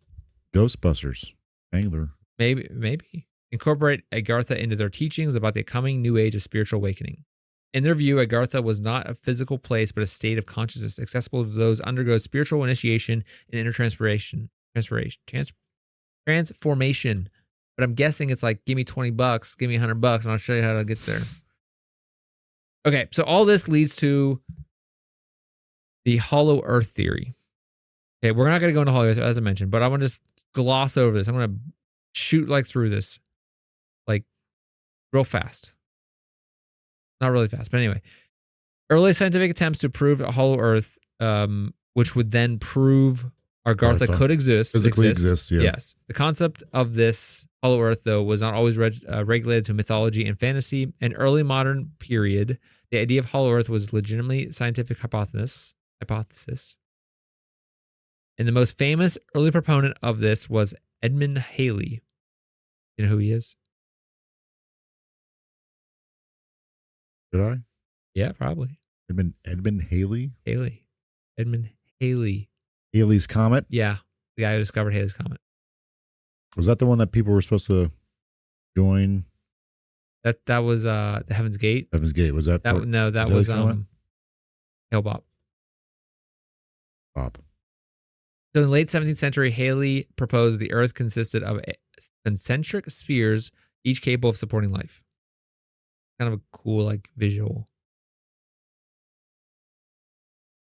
Ghostbusters. Spangler. Maybe. Incorporate Agartha into their teachings about the coming new age of spiritual awakening. In their view, Agartha was not a physical place, but a state of consciousness accessible to those who undergo spiritual initiation and inner transformation. But I'm guessing it's like, give me $20, give me $100, and I'll show you how to get there. Okay, so all this leads to the hollow earth theory. Okay, we're not going to go into hollow earth, as I mentioned, but I want to just gloss over this. I'm going to shoot like through this, like real fast. Not really fast, but anyway. Early scientific attempts to prove a hollow earth, which would then prove Agartha could physically exist. Yeah. Yes. The concept of this hollow earth, though, was not always regulated to mythology and fantasy. In early modern period, the idea of hollow earth was legitimately scientific hypothesis. And the most famous early proponent of this was Edmund Halley. You know who he is? Did I? Yeah, probably. Edmund Halley? Edmund Halley. Halley's Comet? Yeah, the guy who discovered Halley's Comet. Was that the one that people were supposed to join? That was the Heaven's Gate. Heaven's Gate, was that? No, that was Hale-Bopp. Bob. So in the late 17th century, Halley proposed the Earth consisted of concentric spheres, each capable of supporting life. Kind of a cool, like, visual.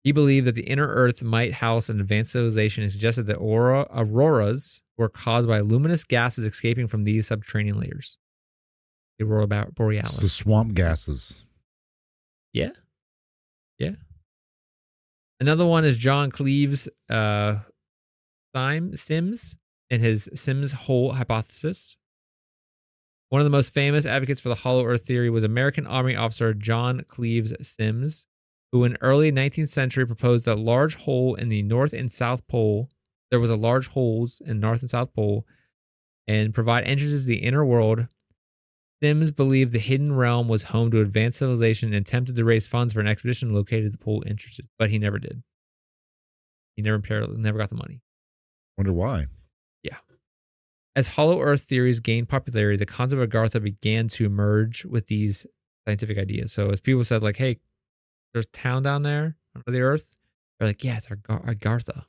He believed that the inner Earth might house an advanced civilization and suggested that auroras were caused by luminous gases escaping from these subterranean layers. The aurora borealis. It's the swamp gases. Yeah. Another one is John Cleves Sims and his Sims hole hypothesis. One of the most famous advocates for the hollow earth theory was American Army officer John Cleves Sims, who in early 19th century proposed a large hole in the North and South Pole. There was a large holes in North and South Pole and provide entrances to the inner world. Sims believed the hidden realm was home to advanced civilization and attempted to raise funds for an expedition located at the pole entrances, but he never did. He never got the money. Wonder why. Yeah. As hollow earth theories gained popularity, the concept of Agartha began to merge with these scientific ideas. So as people said, like, hey, there's a town down there under the earth, they're like, yeah, it's Agartha.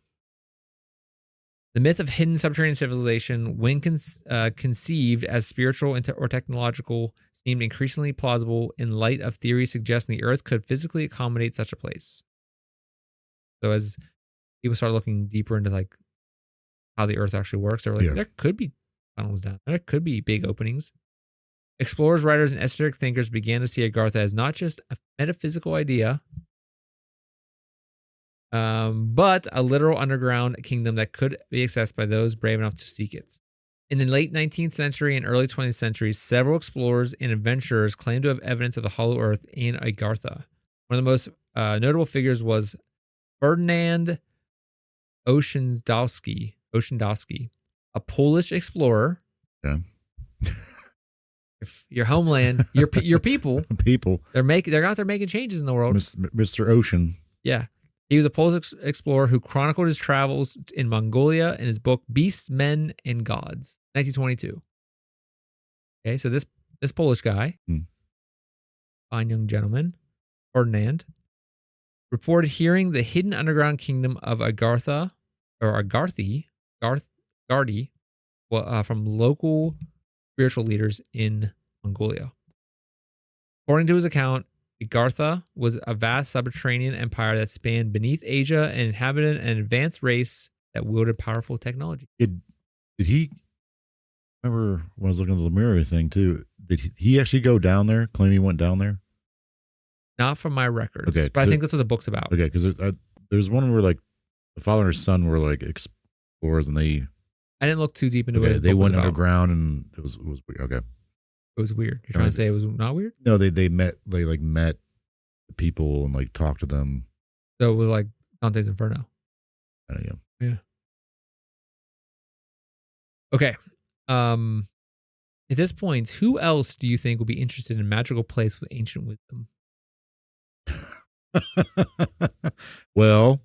The myth of hidden subterranean civilization, when conceived as spiritual or technological, seemed increasingly plausible in light of theories suggesting the earth could physically accommodate such a place. So as people start looking deeper into like how the earth actually works, they're like, there could be tunnels down there. There could be big openings. Explorers, writers, and esoteric thinkers began to see Agartha as not just a metaphysical idea, but a literal underground kingdom that could be accessed by those brave enough to seek it. In the late 19th century and early 20th century, several explorers and adventurers claimed to have evidence of the hollow earth in Agartha. One of the most notable figures was Ferdinand Oceanowski, a Polish explorer. Yeah. If your homeland, your people, they're out there making changes in the world. Mr. Ocean. Yeah. He was a Polish explorer who chronicled his travels in Mongolia in his book Beasts, Men, and Gods, 1922. Okay, so this Polish guy, fine young gentleman, Ferdinand, reported hearing the hidden underground kingdom of Agartha, or Garthi, from local spiritual leaders in Mongolia. According to his account, Agartha was a vast subterranean empire that spanned beneath Asia and inhabited an advanced race that wielded powerful technology. Did he, remember when I was looking at the Lemuria thing too, did he actually go down there, claim he went down there? Not from my records, okay, but I think that's what the book's about. Okay, because there's one where like the father and his son were like explorers and they... I didn't look too deep into it. They went underground and it was okay. It was weird. You're trying to say it was not weird? No, they met people and like talk to them. So it was like Dante's Inferno. I don't know. Yeah. Okay. At this point, who else do you think would be interested in a magical place with ancient wisdom? Well,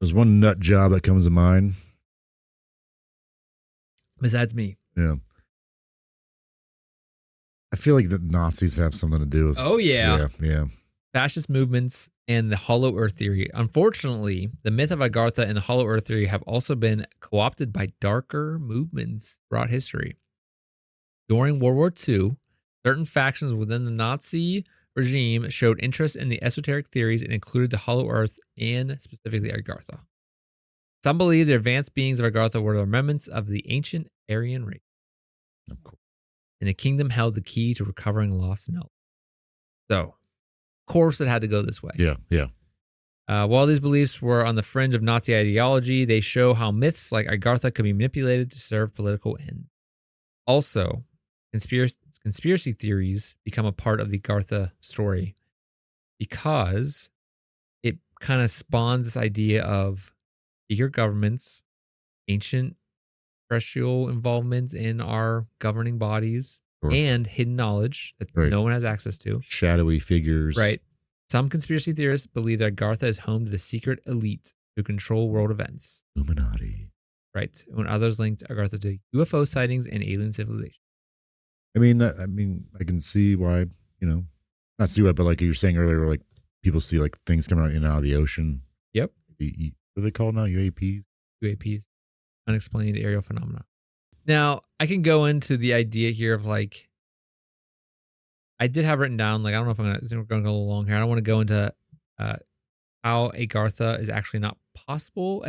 there's one nut job that comes to mind. Besides me. Yeah. I feel like the Nazis have something to do with it. Oh, yeah. Yeah. Fascist movements and the Hollow Earth theory. Unfortunately, the myth of Agartha and the Hollow Earth theory have also been co-opted by darker movements throughout history. During World War II, certain factions within the Nazi regime showed interest in the esoteric theories and included the Hollow Earth and specifically Agartha. Some believe the advanced beings of Agartha were the remnants of the ancient Aryan race. Of course. And the kingdom held the key to recovering lost knowledge. So, of course, it had to go this way. Yeah. While these beliefs were on the fringe of Nazi ideology, they show how myths like Agartha could be manipulated to serve political ends. Also, conspiracy theories become a part of the Agartha story because it kind of spawns this idea of secret governments, ancient terrestrial involvements in our governing bodies, Sure. and hidden knowledge that no one has access to. Shadowy figures. Right. Some conspiracy theorists believe that Agartha is home to the secret elite who control world events. Illuminati. Right. When others linked Agartha to UFO sightings and alien civilization. I mean, I can see why, not see why, but like you were saying earlier, like people see like things coming out in and out of the ocean. Yep. What are they called now? UAPs? UAPs. Unexplained aerial phenomena. Now, I can go into the idea here of like, I did have written down, like, I don't know if I think we're going to go along here. I don't want to go into how Agartha is actually not possible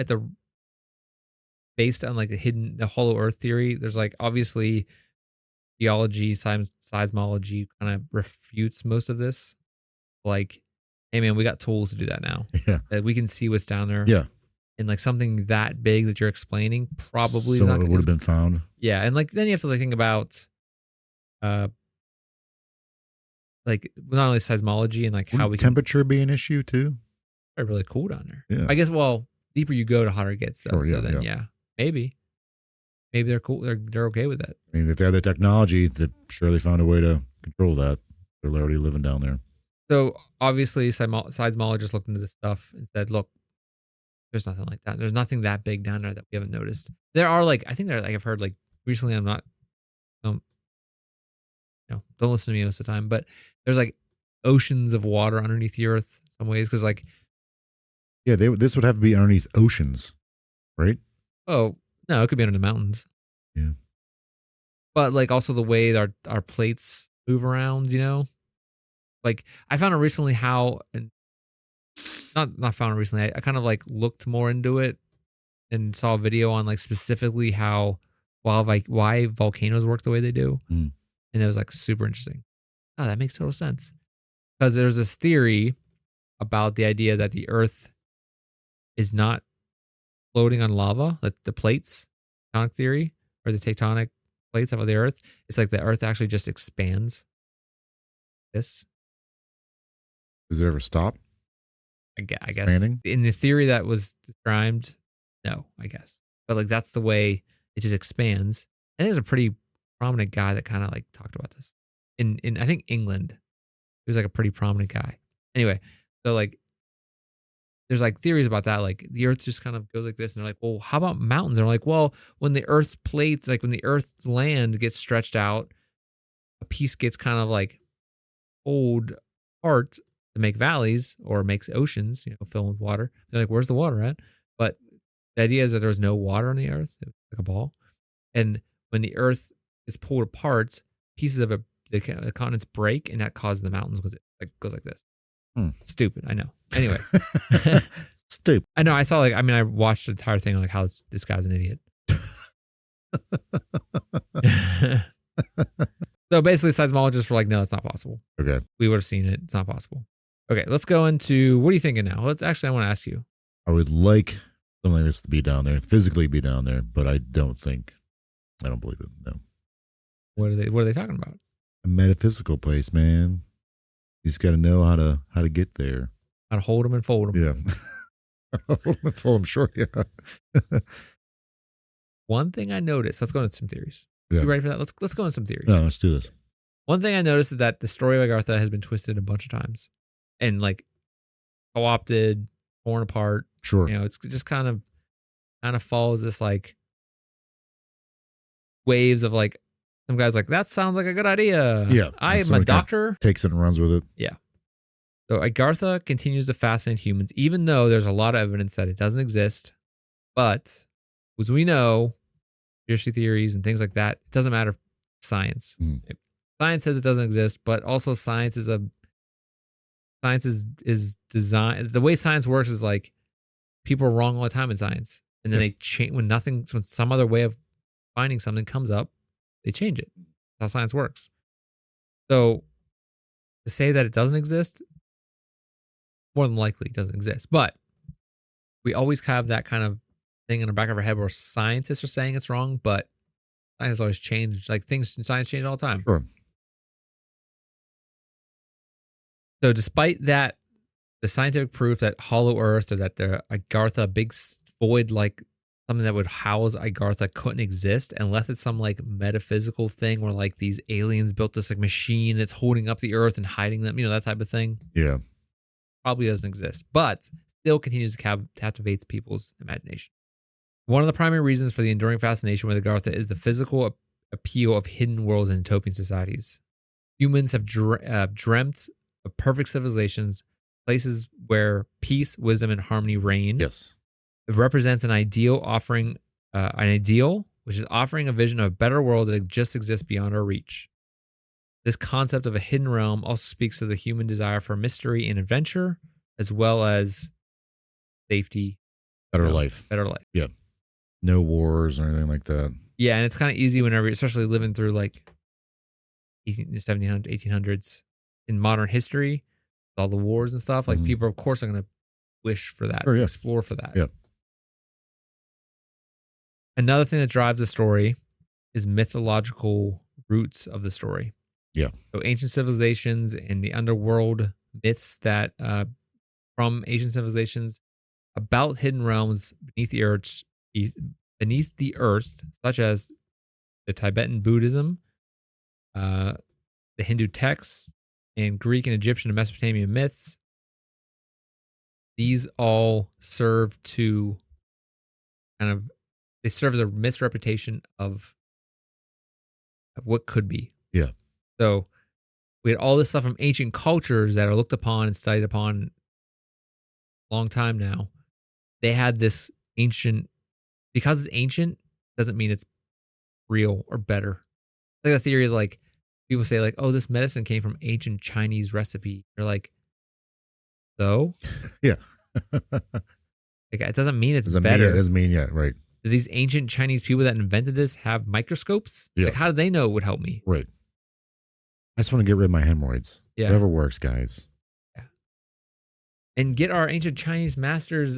based on like the Hollow Earth theory. There's like, obviously, geology, seismology kind of refutes most of this. Like, hey man, we got tools to do that now. Yeah. That we can see what's down there. Yeah. And like something that big that you're explaining probably is not would have been found. Yeah, and like then you have to like think about like not only seismology and like how we temperature be an issue too. It's really cool down there. Yeah. I guess deeper you go, the hotter it gets. Sure, so then maybe they're cool. They're okay with that. I mean, if they have the technology, they surely found a way to control that. They're already living down there. So obviously, seismologists looked into this stuff and said, "Look, there's nothing like that. There's nothing that big down there that we haven't noticed. There are like I think there like I've heard like recently. I'm not, don't listen to me most of the time, but there's like oceans of water underneath the earth in some ways because like this would have to be underneath oceans, right? Oh no, it could be under the mountains. Yeah, but like also the way our plates move around, like I found out recently how and. Not found it recently. I kind of like looked more into it and saw a video on like specifically why volcanoes work the way they do. Mm. And it was like super interesting. Oh, that makes total sense. Because there's this theory about the idea that the earth is not floating on lava, like the plates, tectonic theory, or the tectonic plates of the earth. It's like the earth actually just expands. Does it ever stop? I guess expanding? In the theory that was described, no, I guess. But like that's the way it just expands. I think there's a pretty prominent guy that kind of like talked about this in I think England. He was like a pretty prominent guy. Anyway, so like there's like theories about that. Like the earth just kind of goes like this, and they're like, well, how about mountains? And they're like, well, when the earth's plates, like when the earth's land gets stretched out, a piece gets kind of like pulled apart to make valleys or makes oceans, fill with water. They're like, where's the water at? But the idea is that there was no water on the earth. It was like a ball. And when the earth is pulled apart, pieces of the continents break, and that causes the mountains because it goes like this. Stupid, I know. Anyway. Stupid. I know. I watched the entire thing on like how this guy's an idiot. So basically seismologists were like, no, it's not possible. Okay. We would have seen it. It's not possible. Okay, let's go into, what are you thinking now? I want to ask you. I would like something like this to be down there, physically be down there, but I don't believe it. No. What are they talking about? A metaphysical place, man. You just got to know how to get there. How to hold them and fold them. Yeah. Hold them short. Yeah. One thing I noticed. Let's go into some theories. Yeah. You ready for that? Let's go into some theories. No, let's do this. One thing I noticed is that the story of Agartha has been twisted a bunch of times, and like co-opted, torn apart. Sure. You know, it's just kind of follows this like waves of like some guys like, that sounds like a good idea. Yeah. I am a doctor. Takes it and runs with it. Yeah. So Agartha continues to fascinate humans, even though there's a lot of evidence that it doesn't exist. But as we know, conspiracy theories and things like that, it doesn't matter. Science. Science says it doesn't exist, but also science is designed. The way science works is like people are wrong all the time in science, and then they change when some other way of finding something comes up, they change it. That's how science works. So to say that it doesn't exist, more than likely it doesn't exist. But we always have that kind of thing in the back of our head where scientists are saying it's wrong, but science always change. Like things in science change all the time. Sure. So despite that, the scientific proof that hollow earth or that the Agartha, a big void, like something that would house Agartha, couldn't exist, unless it's some like metaphysical thing where like these aliens built this like machine that's holding up the earth and hiding them, that type of thing. Yeah. Probably doesn't exist, but still continues to captivate people's imagination. One of the primary reasons for the enduring fascination with Agartha is the physical appeal of hidden worlds and utopian societies. Humans have dreamt of perfect civilizations, places where peace, wisdom, and harmony reign. Yes. It represents an ideal, which is offering a vision of a better world that just exists beyond our reach. This concept of a hidden realm also speaks of the human desire for mystery and adventure, as well as safety. Better life. Yeah. No wars or anything like that. Yeah, and it's kind of easy whenever, especially living through like 1700s, 1800s in modern history, with all the wars and stuff. Like people, of course, are going to wish for that, explore for that. Yeah. Another thing that drives the story is mythological roots of the story. Yeah. So ancient civilizations and the underworld myths that from ancient civilizations about hidden realms beneath the earth, such as the Tibetan Buddhism, the Hindu texts, and Greek and Egyptian and Mesopotamian myths. These all serve to they serve as a misrepresentation of what could be. Yeah. So we had all this stuff from ancient cultures that are looked upon and studied upon a long time now. They had this ancient, because it's ancient, doesn't mean it's real or better. Like the theory is like, people say like, oh, this medicine came from ancient Chinese recipe. You're like, so? Yeah. Like, it doesn't mean it's doesn't better. Mean it doesn't mean, yeah, right. Do these ancient Chinese people that invented this have microscopes? Yeah. Like, how do they know it would help me? Right. I just want to get rid of my hemorrhoids. Yeah. Whatever works, guys. Yeah. And get our ancient Chinese masters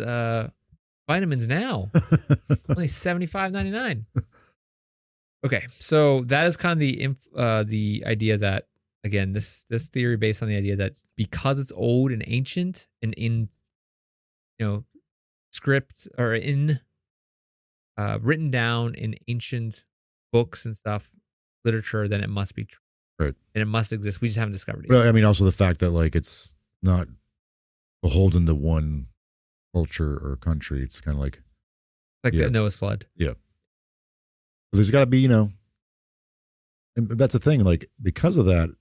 vitamins now. Only $75.99. Okay, so that is kind of the idea that, again, this theory based on the idea that because it's old and ancient and in scripts or in written down in ancient books and stuff, literature, then it must be true. Right. And it must exist. We just haven't discovered it. But I mean, also the fact that like it's not beholden to one culture or country. It's kind of like the Noah's flood. Yeah. There's got to be, and that's the thing. Like because of that,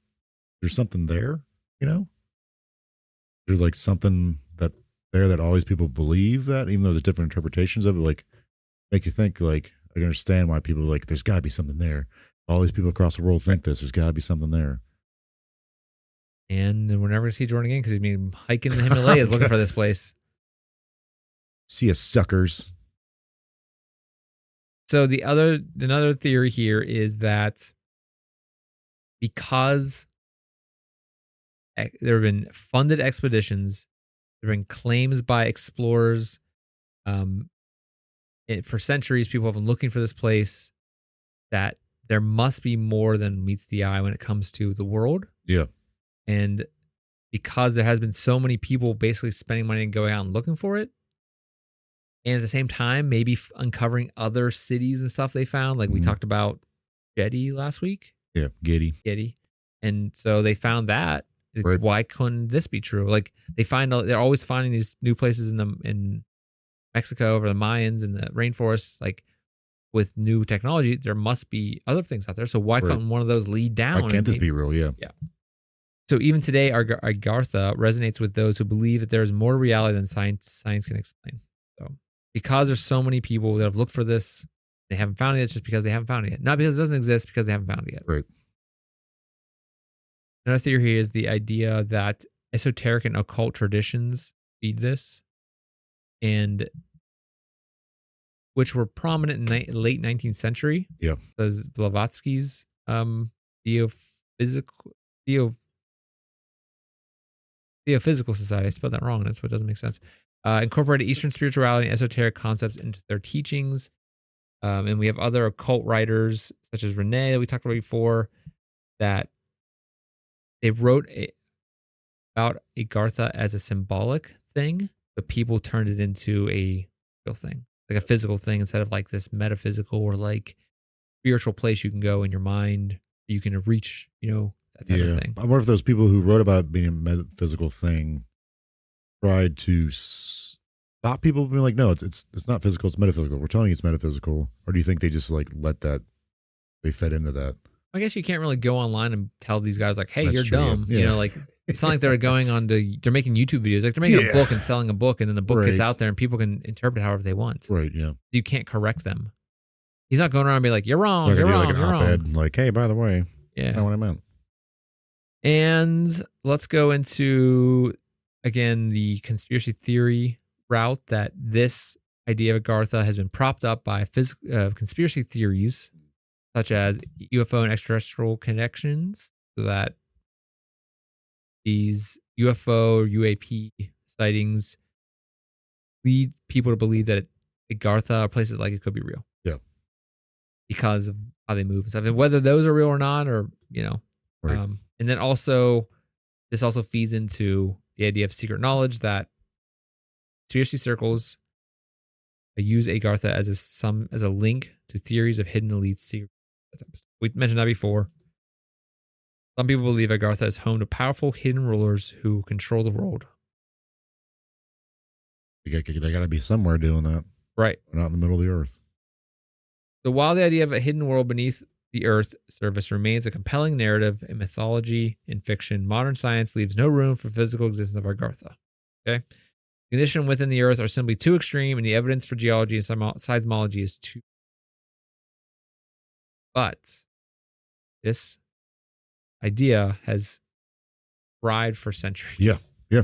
there's something there. There's like something that all these people believe that, even though there's different interpretations of it, like make you think like I can understand why people are like there's got to be something there. All these people across the world think this. There's got to be something there. And we're never going to see Jordan again because he's been hiking in the Himalayas looking for this place. See you, suckers. So another theory here is that because there have been funded expeditions, there have been claims by explorers. For centuries, people have been looking for this place, that there must be more than meets the eye when it comes to the world. Yeah. And because there has been so many people basically spending money and going out and looking for it. And at the same time, maybe uncovering other cities and stuff they found. Like we talked about Getty last week. Yeah, Getty. And so they found that. Right. Why couldn't this be true? Like they're always finding these new places in Mexico over the Mayans and the rainforest, like with new technology. There must be other things out there. So why couldn't one of those lead down? Why can't this be real? Yeah. Yeah. So even today, Agartha resonates with those who believe that there is more reality than science can explain. So because there's so many people that have looked for this, they haven't found it. It's just because they haven't found it yet. Not because it doesn't exist, because they haven't found it yet. Right. Another theory here is the idea that esoteric and occult traditions feed this, and which were prominent in late 19th century. Yeah. Those Blavatsky's Theosophical Society. I spelled that wrong. That's what doesn't make sense. Incorporated Eastern spirituality and esoteric concepts into their teachings. And we have other occult writers such as Rene that we talked about before that they wrote about Agartha as a symbolic thing, but people turned it into a real thing, like a physical thing instead of like this metaphysical or like spiritual place you can go in your mind, you can reach, that type of thing. I wonder if those people who wrote about it being a metaphysical thing tried to stop people from being like, no, it's not physical, it's metaphysical. We're telling you it's metaphysical. Or do you think they just like they fed into that? I guess you can't really go online and tell these guys like, hey, That's you're true, dumb. yeah. Like it's not like they're going on to, they're making YouTube videos. Like they're making a book and selling a book, and then the book gets out there and people can interpret however they want. Right, yeah. You can't correct them. He's not going around and be like, you're wrong, They're you're gonna wrong, do like you're an op-ed, wrong. like, hey, by the way, Yeah. that's not what I meant. And let's go into, again, the conspiracy theory route that this idea of Agartha has been propped up by conspiracy theories such as UFO and extraterrestrial connections, so that these UFO, UAP sightings lead people to believe that Agartha or places like it could be real. Yeah. Because of how they move and stuff. And whether those are real or not, or, Right. And then also, this also feeds into the idea of secret knowledge that conspiracy circles use Agartha as a link to theories of hidden elites. Secret. We mentioned that before. Some people believe Agartha is home to powerful hidden rulers who control the world. They got to be somewhere doing that. Right. They're not in the middle of the earth. So while the idea of a hidden world beneath the Earth surface remains a compelling narrative in mythology and fiction, modern science leaves no room for physical existence of Agartha. Okay? The conditions within the Earth are simply too extreme, and the evidence for geology and seismology is too. But this idea has thrived for centuries. Yeah, yeah.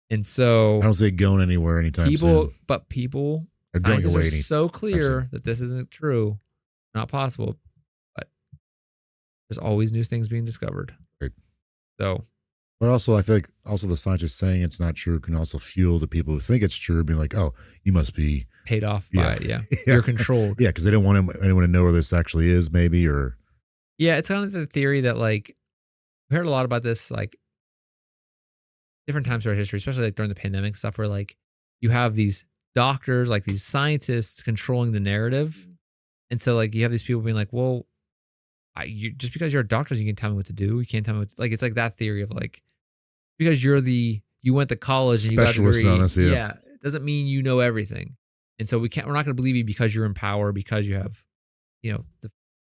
And so I don't see it going anywhere anytime soon. But people They're going scientists away are so clear that this isn't true, not possible. But there's always new things being discovered. Right. So, but also I feel like also the scientists saying it's not true can also fuel the people who think it's true, being like, oh, you must be paid off by it. Yeah. You're controlled. Yeah, because they don't want anyone to know where this actually is, maybe, or yeah, it's kind of the theory that like we heard a lot about this like different times throughout history, especially like during the pandemic stuff, where like you have these doctors, like these scientists controlling the narrative. And so like you have these people being like, well, just because you're a doctor, you can tell me what to do. You can't tell me what like, it's like that theory of like, because you went to college and you got a degree. On this, yeah. It doesn't mean you know everything. And so we're not going to believe you because you're in power, because you have,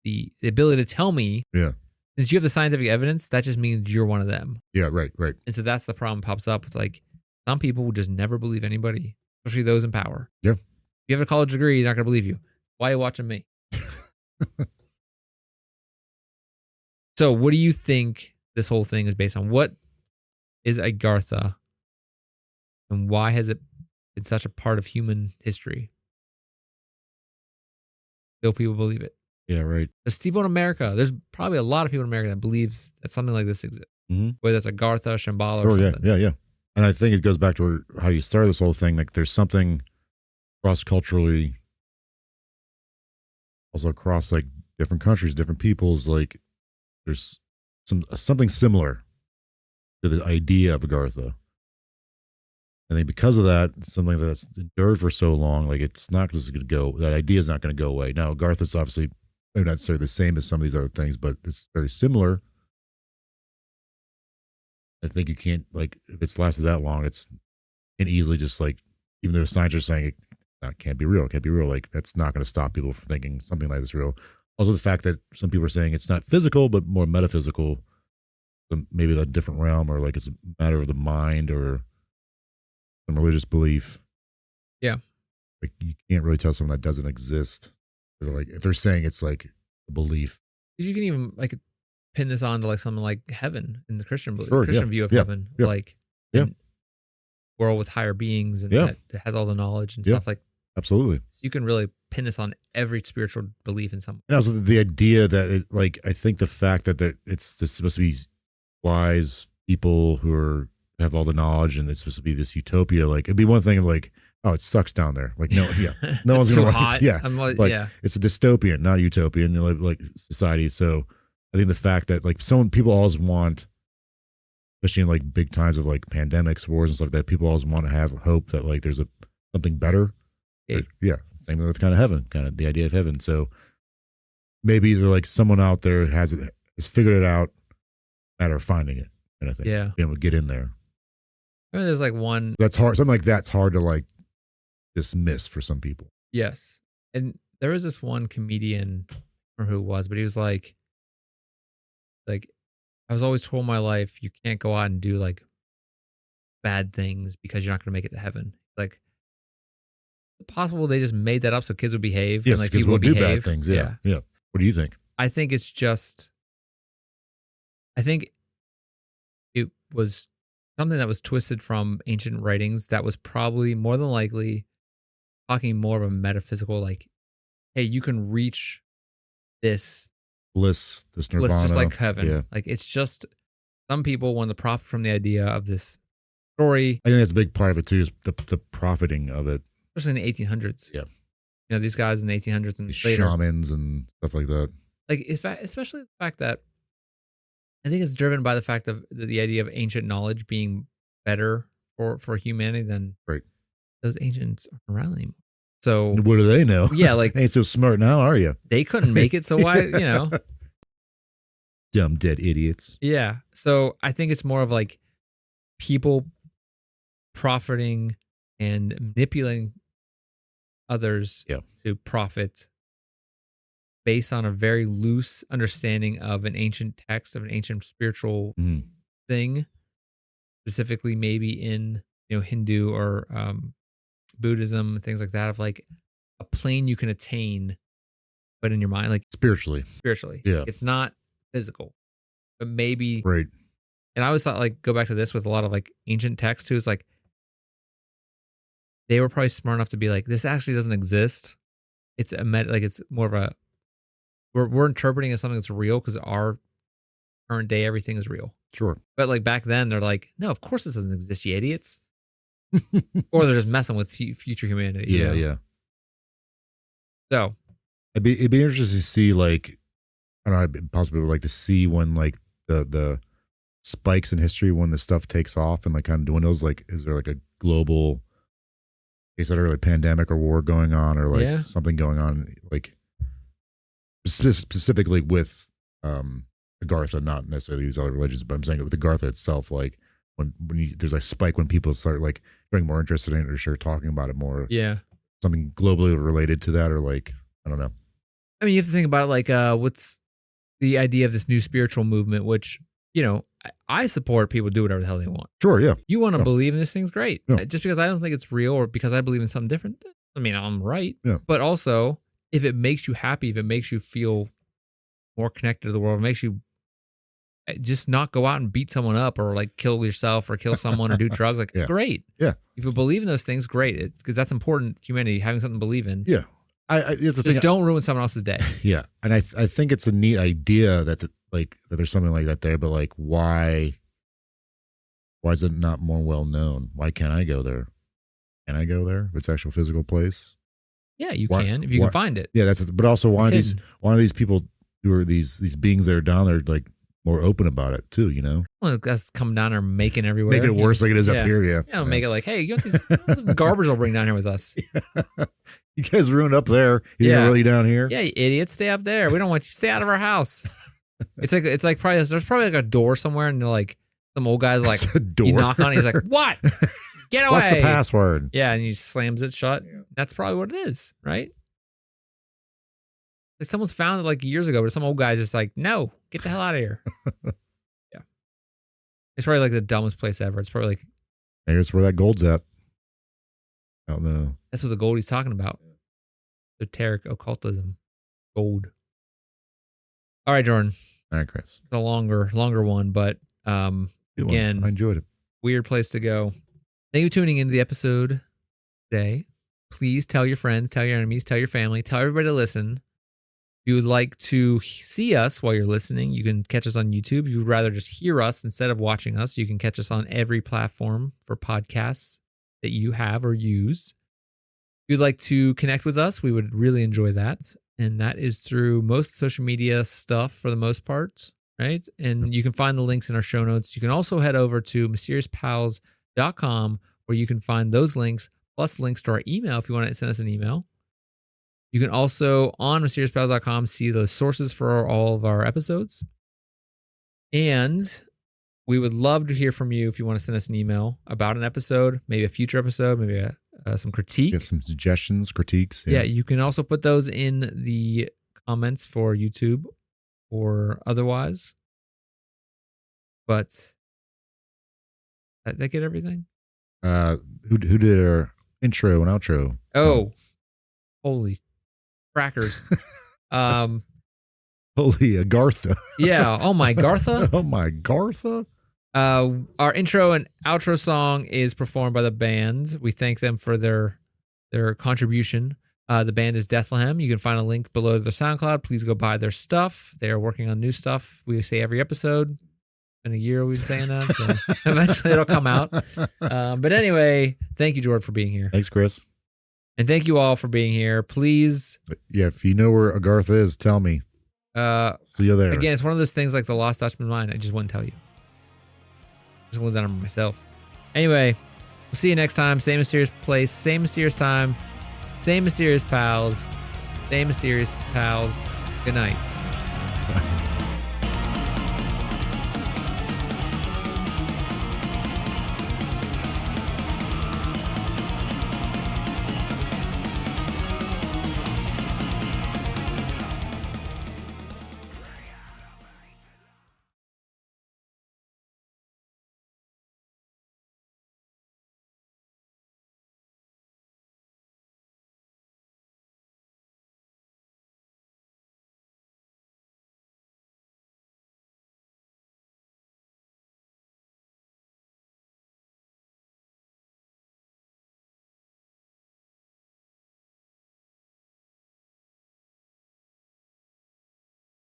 the ability to tell me. Yeah. Since you have the scientific evidence, that just means you're one of them. Yeah, right. And so that's the problem pops up. It's like some people will just never believe anybody, especially those in power. Yeah. If you have a college degree, they're not going to believe you. Why are you watching me? So what do you think this whole thing is based on? What is Agartha, and why has it been such a part of human history? Still people believe it. Yeah, right. There's people in America. There's probably a lot of people in America that believes that something like this exists. Mm-hmm. Whether it's Agartha, Shambhala, or something. Yeah. And I think it goes back to how you started this whole thing. Like there's something cross-culturally, also across like different countries, different peoples. Like there's something similar to the idea of Agartha. I think because of that, it's something that's endured for so long, like it's not just going to go. That idea is not going to go away. Now, Agartha's obviously maybe not necessarily the same as some of these other things, but it's very similar. I think you can't, like, if it's lasted that long, it's can easily just, like, even though scientists are saying it can't be real, like, that's not going to stop people from thinking something like this real. Also, the fact that some people are saying it's not physical, but more metaphysical, so maybe a different realm, or like it's a matter of the mind or some religious belief. Yeah. Like, you can't really tell someone that doesn't exist. Like, if they're saying it's like a belief. You can even like pin this on to like something like heaven in the Christian belief, Sure, Christian view of heaven, like world with higher beings and that has all the knowledge and stuff like. Absolutely. So you can really pin this on every spiritual belief in some way. And also the idea that like, I think the fact that it's this supposed to be wise people who have all the knowledge and it's supposed to be this utopia. Like, it'd be one thing of like, oh, it sucks down there. Like, no, no one's gonna hot. Yeah, like, yeah. It's a dystopian, not a utopian, like society. So I think the fact that like people always want, especially in like big times of like pandemics, wars and stuff like that, people always want to have hope that like there's something better. Yeah, same with kind of the idea of heaven. So maybe they're like someone out there has figured it out, matter of finding it, kind of thing. Yeah, being able to get in there. I mean, there's like one that's hard. Something like that's hard to like dismiss for some people. Yes, and there was this one comedian, or who it was, but he was like I was always told in my life you can't go out and do like bad things because you're not going to make it to heaven. Like, possible they just made that up so kids would behave and like people would do behave. Bad things. Yeah. What do you think? I think it's just, I think it was something that was twisted from ancient writings that was probably more than likely talking more of a metaphysical, like, hey, you can reach this bliss, this nirvana, just like heaven. Yeah. Like, it's just some people want to profit from the idea of this story. I think that's a big part of it too, is the profiting of it. Especially in the 1800s. Yeah. You know, these guys in the 1800s and these later. Shamans and stuff like that. Like, especially the fact that I think it's driven by the fact of the idea of ancient knowledge being better for humanity than those ancients aren't around anymore. So what do they know? Yeah, like ain't so smart now, are you? They couldn't make it, so why, Dumb dead idiots. Yeah. So I think it's more of like people profiting and manipulating others to profit based on a very loose understanding of an ancient text, of an ancient spiritual thing, specifically maybe in Hindu or Buddhism, things like that, of like a plane you can attain, but in your mind, like spiritually. Yeah. It's not physical, but maybe. Right. And I always thought, like, go back to this with a lot of like ancient texts too. It's like they were probably smart enough to be like, this actually doesn't exist. It's it's more of a, we're interpreting it as something that's real because our current day, everything is real. Sure. But like back then, they're like, no, of course this doesn't exist, you idiots. Or they're just messing with future humanity. Yeah. So it'd be interesting to see, like, I don't know, possibly like to see when like the spikes in history, when the stuff takes off and like kind of dwindles. Like, is there like a global case that are like pandemic or war going on, or like something going on, like specifically with Agartha, not necessarily these other religions, but I'm saying it with Agartha itself, like when there's a spike when people start like getting more interested in it or start talking about it more. Yeah. Something globally related to that, or like, I don't know. I mean, you have to think about it like, what's the idea of this new spiritual movement, which, I support people do whatever the hell they want. Sure, yeah. You want to believe in this thing's great. Yeah. Just because I don't think it's real or because I believe in something different, I mean, I'm right. Yeah. But also, if it makes you happy, if it makes you feel more connected to the world, it makes you just not go out and beat someone up or like kill yourself or kill someone or do drugs, like great. Yeah. If you believe in those things, great. Because that's important, humanity, having something to believe in. Yeah. It's the just thing. Don't ruin someone else's day. Yeah. And I think it's a neat idea that that there's something like that there, but like why is it not more well known? Why can't I go there? Can I go there? If it's actual physical place? Yeah, you can if you can find it. Yeah, but also why are these people who are these beings that are down there like more open about it too, you know? Well, that's coming down there making everywhere. Making it worse like it is up here, yeah. Yeah, make it like, hey, you got this garbage we'll bring down here with us. Yeah. You guys ruined up there. You're really down here? Yeah, you idiots, stay up there. We don't want you to stay out of our house. It's like probably there's probably like a door somewhere, and they're like some old guy's like you knock on it, he's like, what? Get away. What's the password? Yeah, and he slams it shut. Yeah. That's probably what it is, right? Like someone's found it like years ago, but some old guy's just like, no, get the hell out of here. Yeah. It's probably like the dumbest place ever. It's probably like here's where that gold's at. I don't know. That's what the gold he's talking about. Esoteric occultism. Gold. All right, Jordan. All right, Chris. It's a longer one, but again, I enjoyed it. Weird place to go. Thank you for tuning into the episode today. Please tell your friends, tell your enemies, tell your family, tell everybody to listen. If you would like to see us while you're listening, you can catch us on YouTube. If you would rather just hear us instead of watching us, you can catch us on every platform for podcasts that you have or use. If you'd like to connect with us, we would really enjoy that. And that is through most social media stuff for the most part, right? And you can find the links in our show notes. You can also head over to mysteriousPals.com where you can find those links plus links to our email if you want to send us an email. You can also, on mysteriousPals.com, see the sources for all of our episodes. And we would love to hear from you if you want to send us an email about an episode, maybe a future episode, maybe some critique. You have some suggestions, critiques. Yeah, you can also put those in the comments for YouTube or otherwise. But did I get everything? Who did our intro and outro? Oh, holy crackers. Holy Agartha. Yeah. Oh my Gartha. Oh my Gartha. Our intro and outro song is performed by the band. We thank them for their contribution. The band is Bethlehem. You can find a link below to their SoundCloud. Please go buy their stuff. They are working on new stuff. We say every episode. In a year we've been saying that, so eventually it'll come out. But anyway, thank you, Jordan, for being here. Thanks, Chris. And thank you all for being here. Please. Yeah, if you know where Agartha is, tell me. See you there. Again, it's one of those things like the Lost Dutchman's Mind. I just wouldn't tell you. Just live that on myself. Anyway, we'll see you next time. Same mysterious place, same mysterious time, same mysterious pals, same mysterious pals. Good night.